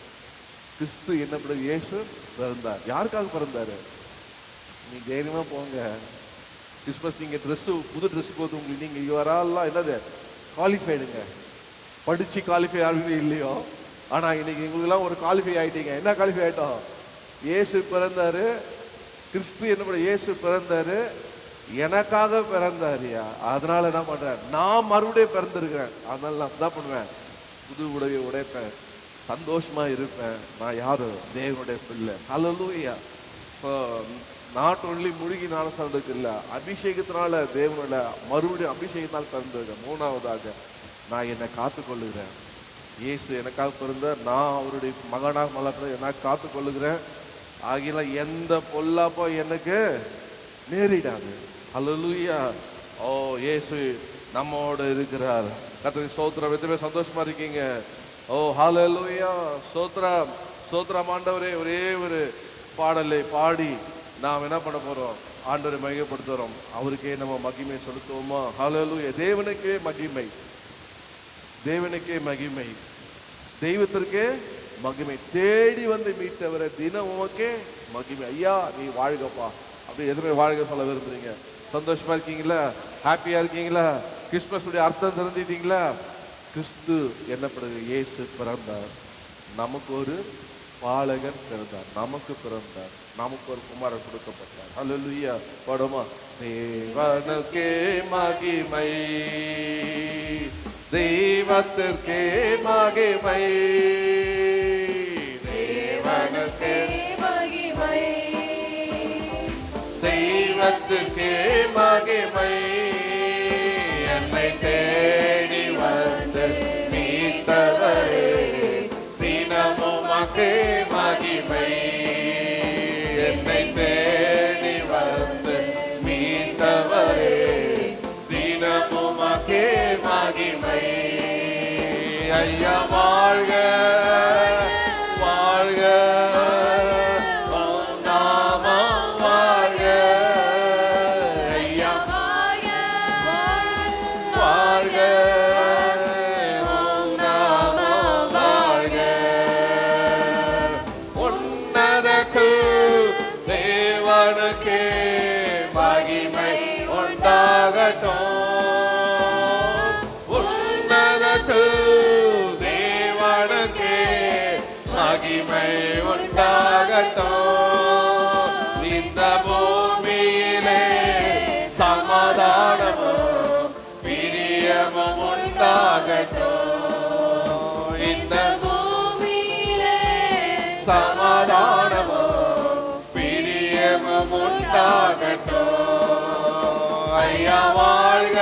கிறிஸ்து என்ன பண்ணுறது? இயேசு பிறந்தார். யாருக்காக பிறந்தாரு? நீங்க தைரியமா போங்க. கிறிஸ்மஸ் நீங்க புது ட்ரெஸ் போது உங்களுக்கு நீங்க இவரெல்லாம் என்னது குவாலிஃபைடுங்க. படிச்சு குவாலிஃபை ஆகுது இல்லையோ, ஆனா இன்னைக்கு எங்களுக்கெல்லாம் ஒரு குவாலிஃபை ஆயிட்டீங்க. என்ன குவாலிஃபை ஆயிட்டோம்? இயேசு பிறந்தாரு. கிறிஸ்து என்ன பண்ண? இயேசு பிறந்தாரு, எனக்காக பிறந்தாரியா. அதனால என்ன பண்றேன்? நான் மறுபடியும் பிறந்திருக்கிறேன். அதனால நான் என்ன பண்ணுவேன்? புது உடையை உடைப்பேன், சந்தோஷமா இருப்பேன். நான் யாரு? தேவனுடைய பிள்ளை. ஹல்லேலூயா. நாட் ஒன்லி முழுகி நானும் சொல்றதுக்கு இல்லை, அபிஷேகத்தினால தேவனோட மறுபடியும் அபிஷேகத்தினால் பிறந்திருக்கேன். மூணாவதாக நான் என்னை காத்து கொள்ளுகிறேன். இயேசு எனக்காக பிறந்த, நான் அவருடைய மகனாக மலர்ந்த எனக்கு காத்து கொள்ளுகிறேன். ஆகிய எந்த பொல்லாப்போ எனக்கு நேரிடாது. ஹல்லேலூயா. ஓ, இயேசு நம்மோடு இருக்கிறார். கர்த்தருக்கு ஸ்தோத்திரம். எத்தனை பேர் சந்தோஷமா இருக்கீங்க? ஓ ஹல்லேலூயா. ஸ்தோத்திரம், ஸ்தோத்திரம் ஆண்டவரே. ஒரே ஒரு பாடலை பாடி நாம் என்ன பண்ண போறோம்? ஆண்டவரை மகிமைப்படுத்துறோம். அவருக்கே நம்ம மகிமை செலுத்துவோமா? ஹல்லேலூயா. தேவனுக்கே மகிமை, தேவனுக்கே மகிமை, தெய்வத்திற்கே மகிமை. தேடி வந்து மீட்டவரை தினம் உமக்கே மகிமை. ஐயா நீ வாழ்கப்பா. அப்படி எதுவுமே வாழ்க சொல்ல விரும்புறீங்க? சந்தோஷமா இருக்கீங்களா? ஹாப்பியா இருக்கீங்களா? கிறிஸ்மஸ் உடைய அர்த்தம் தெரிஞ்சுட்டீங்களா? கிறிஸ்து என்னப்படுது? இயேசு பிறந்தார், நமக்கு ஒரு பாலகன் பிறந்தார், நமக்கு பிறந்தார், நமக்கு ஒரு குமாரன் கொடுக்கப்பட்டார். ஹல்லேலூயா. பாடுமா? தேவனுக்கே மகிமை, தெய்வத்திற்கே மகிமை, தேவனுக்கே மகிமை, தெய்வத்திற்கே மகிமை. என்னை தேடி வந்து மீட்டவரே, தினமும் உமக்கே மகிமை. என்னை தேடி வந்து மீட்டவரே, தினமும் உமக்கே மகிமை. ஐயா வாழ்க, வாழ்க, உம் நாமம் வாழ்க. ஐயா வாழ்க, உம் நாமம் வாழ்க. உன்னதக்கு தேவனுக்கே மகிமை உண்டாகட்டும். தேவனுக்கே மகிமை உண்டாகட்டும். இந்த பூமியிலே சமாதானமும் பிரியமும் உண்டாகட்டும். இந்த பூமியிலே சமாதானமும் பிரியமும் உண்டாகட்டும். ஐயா வாழ்க,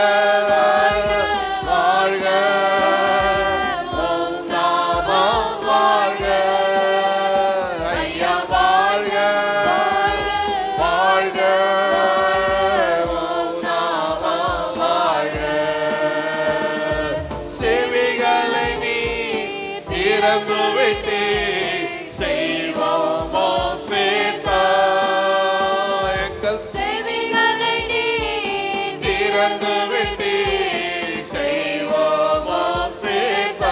வாழ்க, உம் நாமம் வாழ்க. ஐயா வாழ்க, வாழ்க, உம் நாமம் வாழ்க. செவிகளை நீ திறந்து விட்டு செய்வோமோ சேர்த்த, எங்கள் செவிகளை நீ திறந்து விட்டு செய்வோமோ சேர்த்த.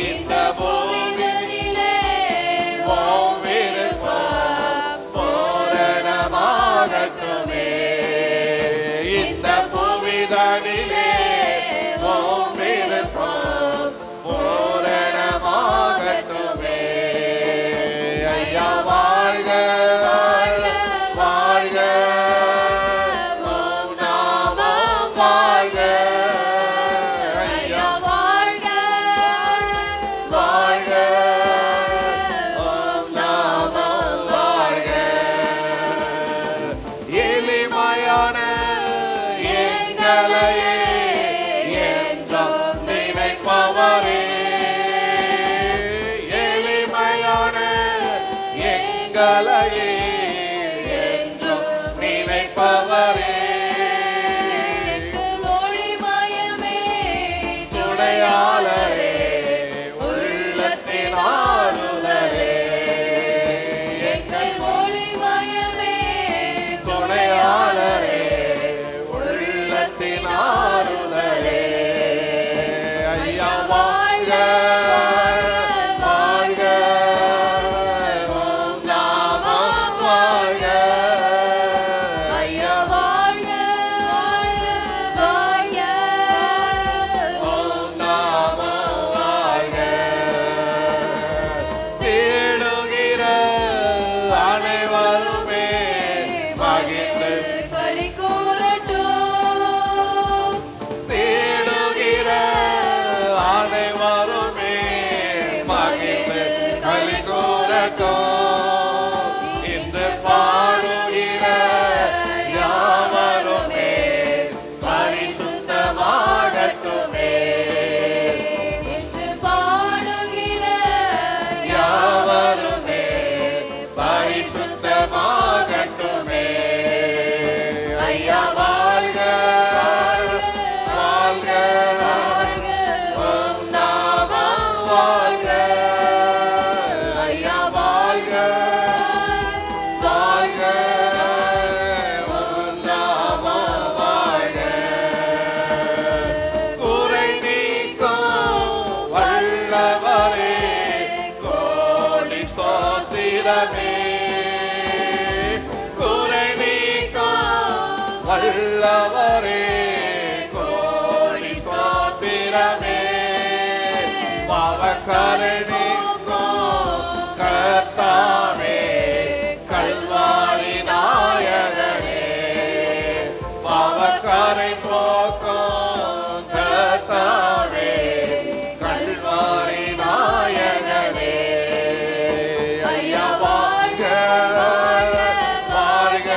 இந்த பூமி வாழ்க வாழ்க ஓம் நாமம் வாழ்க ஐயா வாழ்க வாழ்க ஓம் நாமம் வாழ்க தேடுகிற அனைவருமே மகிழ்ந்து களி கூறட்டும் தேடுகிற அனைவருமே மகிழ்ந்து களி கூறட்டும் இன்று பாடுகிற யாவருமே பரிசுத்தமாகட்டுமே என்று பாடுகிற யாவருமே பரிசுத்தமாகட்டுமே ஐயா வாழ்க வாழ்க ஓம் நாமம் வாழ்க ஐயா வாழ்க வாழ்க ஓம் நாமம் வாழ்க குறை நீக்கும் வல்லவரே கோடி ஸ்தோத்திரமே குறை நீக்கும் வல்லவரே கோடி ஸ்தோத்திரமே பாவக்கரை நீக்கும் கர்த்தாவே கல்வாரி நாயகனே பாவக்கரை போக்கும் கர்த்தாவே கல்வாரி நாயகனே ஐயா வாழ்க வாழ்க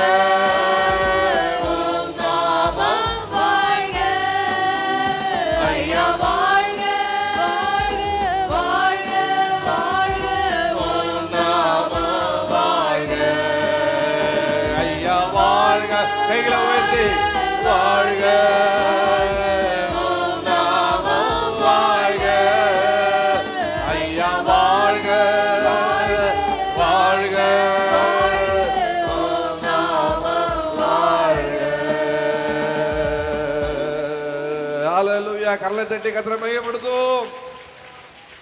ஓம் நாமம் வாழ்க ஐயா வாழ்க வாழ்க வாழ்க ஓம் நாமம் வாழ்க ஐயா வாழ்க கைகளை உயர்த்தி வாழ்க ஓம் நாமம் வாழ்க ஐயா வாழ்க வாழ்க ஓம் நாமம் வாழ்க ஹalleluya கரலை தட்டி கர்த்தரை மையப்படுத்துவோம்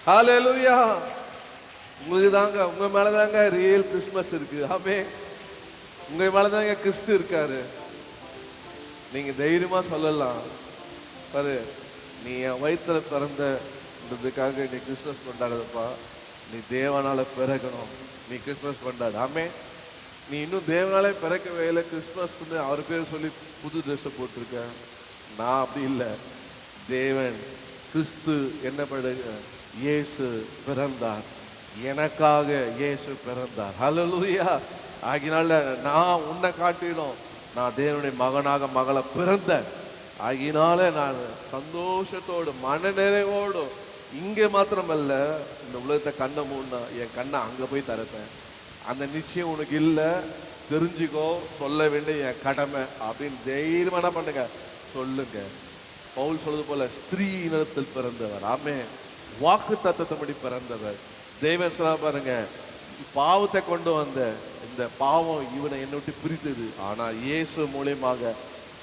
ஹalleluya உங்களுக்கு தாங்க உங்க மேலதாங்க ரியல் கிறிஸ்மஸ் இருக்கு ஆமென் உங்க மேலதாங்க கிறிஸ்து இருக்காரு நீங்க தைரியமா சொல்லலாம் பாரு நீ என் வயித்துல பிறந்ததுக்காக நீ கிறிஸ்மஸ் கொண்டாடுறப்பா நீ தேவனால பிறக்கணும் நீ கிறிஸ்மஸ் கொண்டாடு ஆமென் நீ இன்னும் தேவனாலே பிறக்கவே இல்லை கிறிஸ்மஸ் அவர் பேர் சொல்லி புது ட்ரெஸ்ஸை போட்டிருக்க நான் அப்படி இல்லை தேவன் கிறிஸ்து என்ன பண்ணுங்க இயேசு பிறந்தார் எனக்காக இயேசு பிறந்தார் ஹல்லேலூயா ஆகினால நான் உன்னை காட்டிலும் நான் தேவனுடைய மகனாக மகளை பிறந்தேன் ஆகினால நான் சந்தோஷத்தோடு மன நிறைவோடு இங்கே மாத்திரமல்ல இந்த உலகத்தை கண்ணை மூடனா என் கண்ணை அங்கே போய் திறப்பேன் அந்த நிச்சயம் உனக்கு இல்லை தெரிஞ்சுக்கோ சொல்ல வேண்டிய என் கடமை அப்படின்னு தைரியமான பண்ணுங்க சொல்லுங்க பவுல் சொல்றது போல ஸ்திரீ இனத்தில் பிறந்தவர் ஆமே வாக்கு தத்தத்தபடி பிறந்தவர் தேவன் சொல்ல பாருங்க பாவத்தை கொண்டு வந்த இந்த பாவம் இவனை என்னை விட்டு பிரித்தது ஆனா இயேசு மூலியமாக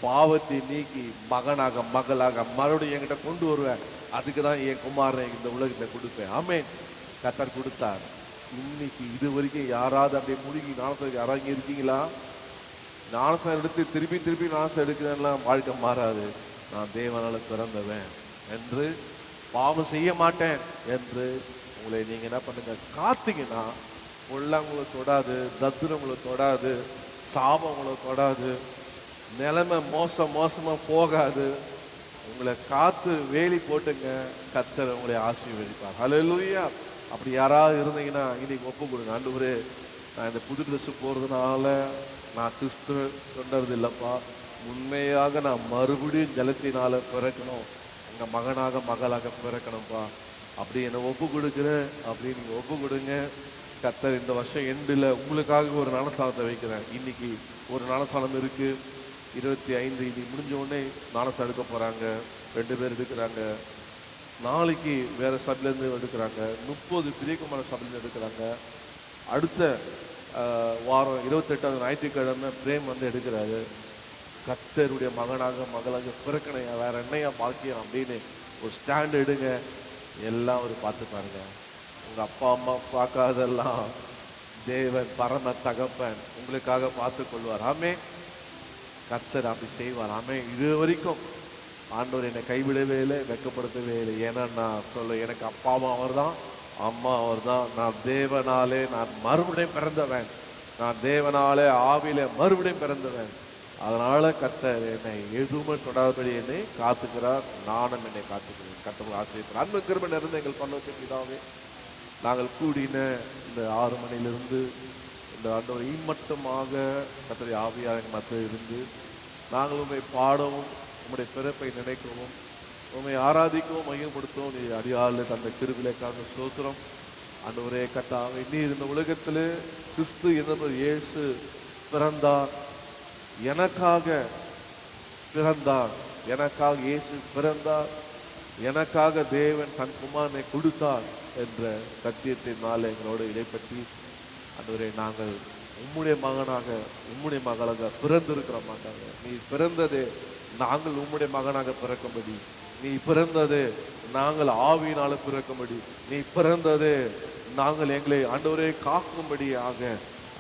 பாவத்தை நீக்கி மகனாக மகளாக மறுபடியும் என்கிட்ட கொண்டு வருவேன் அதுக்கு தான் என் குமாரனை இந்த உலகத்தை கொடுப்பேன் ஆமென் கர்த்தர் கொடுத்தார் இன்னைக்கு இது வரைக்கும் யாராவது அப்படியே முழுகி ஞானத்துக்கு யாராவது இருக்கீங்களா ஞானத்தை எடுத்து திருப்பி ஞானத்தை எடுக்கிறதெல்லாம் வாழ்க்கை மாறாது நான் தேவனால பிறந்தவன் என்று பாவம் செய்ய மாட்டேன் என்று உங்களை நீங்க என்ன பண்ணுங்க காத்தீங்கன்னா உங்களை தொடாது தத்துரம் உங்களை தொடாது சாபம் உங்களை தொடாது நிலைமை மோசமா போகாது உங்களை காத்து வேலி போட்டுங்க கர்த்தர் உங்களை ஆசீர்வதிப்பார் ஹல்லேலூயா அப்படி யாராவது இருந்தீங்கன்னா இன்னைக்கு ஒப்பு கொடுங்க ஆண்டவரே நான் இந்த புது ட்ரெஸ் போறதுனால நான் கிறிஸ்து சொன்னது இல்லப்பா உண்மையாக நான் மறுபடியும் ஜலத்தினால பிறக்கணும் உங்க மகனாக மகளாக பிறக்கணும்ப்பா அப்படி என்னை ஒப்பு கொடுக்குறேன் அப்படி நீங்க ஒப்பு கொடுங்க கர்த்தர் இந்த வருஷம் எண்டில் உங்களுக்காக ஒரு ஞானஸ்தானத்தை வைக்கிறேன் இன்னைக்கு ஒரு ஞானஸ்தானம் இருக்கு 25 இன்னைக்கு முடிஞ்ச உடனே ஞானஸ்தானம் எடுக்க போறாங்க 2 பேர் எடுக்கிறாங்க நாளைக்கு வேற சபையிலேருந்து எடுக்கிறாங்க 30 பிரியகுமார சபையிலேருந்து எடுக்கிறாங்க அடுத்த வாரம் 28ஆவது ஞாயிற்றுக்கிழமை பிரேம் வந்து எடுக்கிறாரு கர்த்தருடைய மகனாக மகளாக பிறக்கணையா வேற என்னையா பாக்கியம் அப்படின்னு ஒரு ஸ்டாண்ட் எடுங்க எல்லாம் அவர் பார்த்து பாருங்க. உங்க அப்பா அம்மா பார்க்காதெல்லாம் தேவன் பரம தகப்பன் உங்களுக்காக பார்த்து கொள்வார். ஆமே, கர்த்தர் அப்படி செய்வார். ஆமே, இது வரைக்கும் ஆண்டவர் என்னை கைவிடவே இல்லை, வெட்கப்படுத்தவே இல்லை. ஏன்னா நான் சொல்ல, எனக்கு அப்பாவும் அவர் தான், அம்மா அவர் தான். நான் தேவனாலே நான் மறுபடியும் பிறந்தவன், நான் தேவனாலே ஆவியிலே மறுபடியும் பிறந்தவன். அதனால கர்த்தர் என்னை எதுவுமே தொடாதபடி என்னை காத்துக்கிறார், நானும் என்னை காத்துக்கிறேன். கர்த்தர் ஆசிரியர் அன்பு கிருபை நிறைந்த எங்கள் பரலோக பிதாவே, நாங்கள் கூடின இந்த 6 மணியிலிருந்து இந்த ஆண்டவர் இம்மட்டுமாக கர்த்தரை ஆவியாக எங்கள் மத்தியில் இருந்து நாங்கள் உண்மை பாடவும், உம்முடைய பிறப்பை நினைக்கவும், உண்மை ஆராதிக்கவும், மையப்படுத்தவும் நீ அடியாளில் தந்த கிருபைக்காக ஸ்தோத்திரம். ஆண்டவரே கர்த்தாவே, நீர் இந்த உலகத்தில் கிறிஸ்து என்னவர் இயேசு பிறந்தார், எனக்காக பிறந்தார், எனக்காக இயேசு பிறந்தார், எனக்காக தேவன் தன் குமாரனை கொடுத்தார் என்ற சத்தியத்தினால எங்களோடு இடைப்பற்றி ஆண்டவரே நாங்கள் உம்முடைய மகனாக உம்முடைய மகளாக பிறந்திருக்கிற மாட்டாங்க. நீ பிறந்ததே நாங்கள் உம்முடைய மகனாக பிறக்கும்படி, நீ பிறந்தது நாங்கள் ஆவியினால பிறக்கும்படி, நீ பிறந்தது நாங்கள் எங்களை ஆண்டவரே காக்கும்படியாக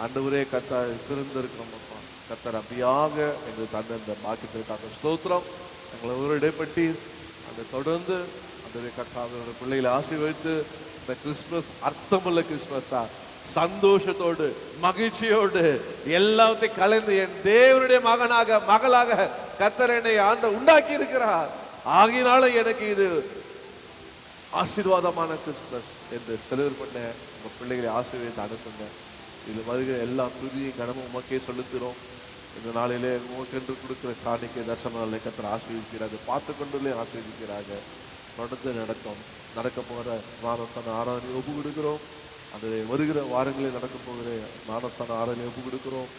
ஆண்டவரே கர்த்தர் பிறந்திருக்கிறோம். அப்பா கர்த்தர் அப்படியாக எங்களுக்கு தந்த இந்த பாக்கியத்திற்காக ஸ்தோத்திரம். எங்களை ஒரு இடைப்பட்டி அந்த தொடர்ந்து ஆண்டவரே கர்த்தர் பிள்ளைகளை ஆசீர்வதித்து இந்த கிறிஸ்துமஸ் அர்த்தமுள்ள கிறிஸ்துமஸா சந்தோஷத்தோடு மகிழ்ச்சியோடு எல்லாத்தையும் கலந்து என் தேவனுடைய மகனாக மகளாக கர்த்தர் என்னை உண்டாக்கி இருக்கிறார். ஆகினால எனக்கு இது ஆசீர்வாதமான கிறிஸ்துமஸ் என்று செலிப்ரேட் பண்ண உங்க பிள்ளைகளை ஆசீர்வதித்து அனுப்புங்க. இது வருகிற எல்லா துதியும் கனமும் உமக்கே செலுத்துகிறோம். இந்த நாளிலே உமக்கென்று கொடுக்கிற காணிக்கை தரிசனம் கர்த்தர் ஆசீர்வதிக்கிறாங்க, பார்த்து கொண்டுள்ளே ஆசீர்வதிக்கிறாங்க. தொடர்ந்து நடக்க போகிற ஞானஸ்தான ஆராதனை ஒப்பு கொடுக்கிறோம். அந்த வருகிற வாரங்களில் நடக்க போகிற ஞானஸ்தான ஆராதனை ஒப்பு கொடுக்கிறோம்.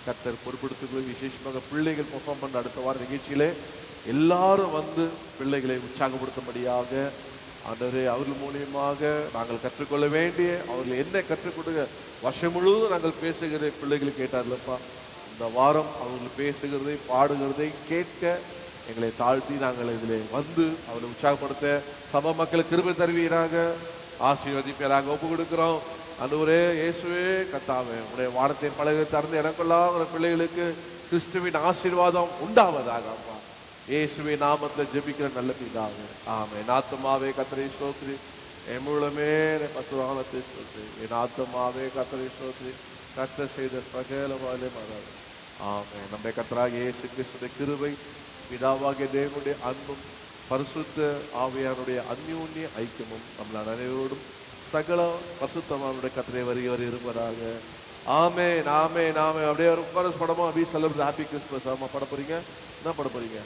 கர்த்தர் பொறுப்படுத்துகிற விசேஷமாக பிள்ளைகள் பெர்ஃபார்ம் பண்ண அடுத்த வார நிகழ்ச்சியிலே எல்லாரும் வந்து பிள்ளைகளை உற்சாகப்படுத்தும்படியாக ஆண்டவரே அவர்கள் மூலியமாக நாங்கள் கற்றுக்கொள்ள வேண்டிய, அவர்கள் என்ன கற்றுக் கொடுக்க வருஷம் முழுவதும் நாங்கள் பேசுகிறதை பிள்ளைகள் கேட்டார்லப்பா. இந்த வாரம் அவர்கள் பேசுகிறதை பாடுகிறதை கேட்க எங்களை தாழ்த்தி நாங்கள் இதில் வந்து அவர்களை உற்சாகப்படுத்த சபை மக்களுக்கு கிருபை தருவீராக, ஆசீர்வதிப்பீராக ஒப்பு கொடுக்கிறோம். ஆண்டவரே இயேசுவே கர்த்தாவே, உடைய வாரத்தின் பலகை திறந்து எனக்கெல்லாம் பிள்ளைகளுக்கு கிறிஸ்துவின் ஆசீர்வாதம் உண்டாவதாக. அப்பா இயேசுவின் நாமத்தில் ஜெபிக்கிற நல்ல பிதாவே, ஆமென். என் ஆத்துமாவே கர்த்தரை ஸ்தோத்திரி, என் முழுமே பசுவானத்தை ஸ்தோத்திரி, என் ஆத்துமாவே கர்த்தரை ஸ்தோத்திரி, கர்த்தர் செய்த சகலவாலே மறந்து. ஆமென். நம்முடைய கர்த்தராகிய இயேசு கிறிஸ்துவின் கிருபை, பிதாவாகிய தேவனுடைய அன்பும், பரிசுத்த ஆவியானுடைய அந்யோன்ய ஐக்கியமும் நம்மளால் அனைவரோடும் சகல பரிசுத்தமானுடைய கர்த்தரை வருகிறவர் இருப்பதாக. ஆமென், ஆமென், ஆமென். அப்படியே ஒரு உட்கார படமா அப்படியே செலிப்ரேட் ஹாப்பி கிறிஸ்மஸ். ஆமா, பட போறீங்க? என்ன பட போறீங்க?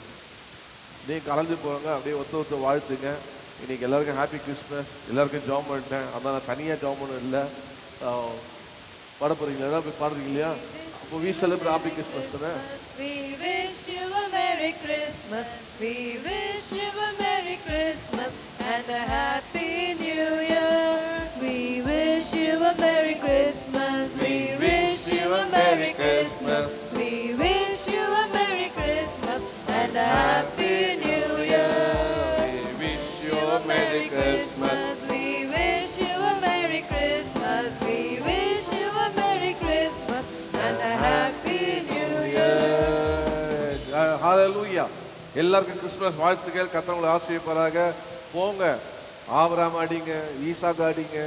நீங்க கலந்து போங்க, அப்படியே ஒத்து வாழ்த்துங்க. இன்னைக்கு எல்லாருக்கும் ஹாப்பி கிறிஸ்மஸ். எல்லாருக்கும் ஜாம் பண்ணிட்டேன், அதான் நான் தனியா ஜாம் பண்ண இல்லை. பாட போறீங்களா? ஏதாவது போய் பாடுறீங்க இல்லையா? அப்போ we celebrate happy Christmas தானே? We wish you a Merry Christmas. We wish you a Merry Christmas and a Happy New Year. We wish you a Merry Christmas. We wish you a Merry Christmas. We wish you a Merry Christmas and a Happy New Year. We wish you a Merry Christmas. We wish you a Merry Christmas. We wish you a Merry Christmas and a Happy New Year. ஹalleluya. எல்லாருக்கும் Christmas வாழ்த்துக்கள். கர்த்தர் உங்களை ஆசீர்வதிப்பாராக. போங்க, Abraham அடிங்க, ஈசாக்கு அடிங்க.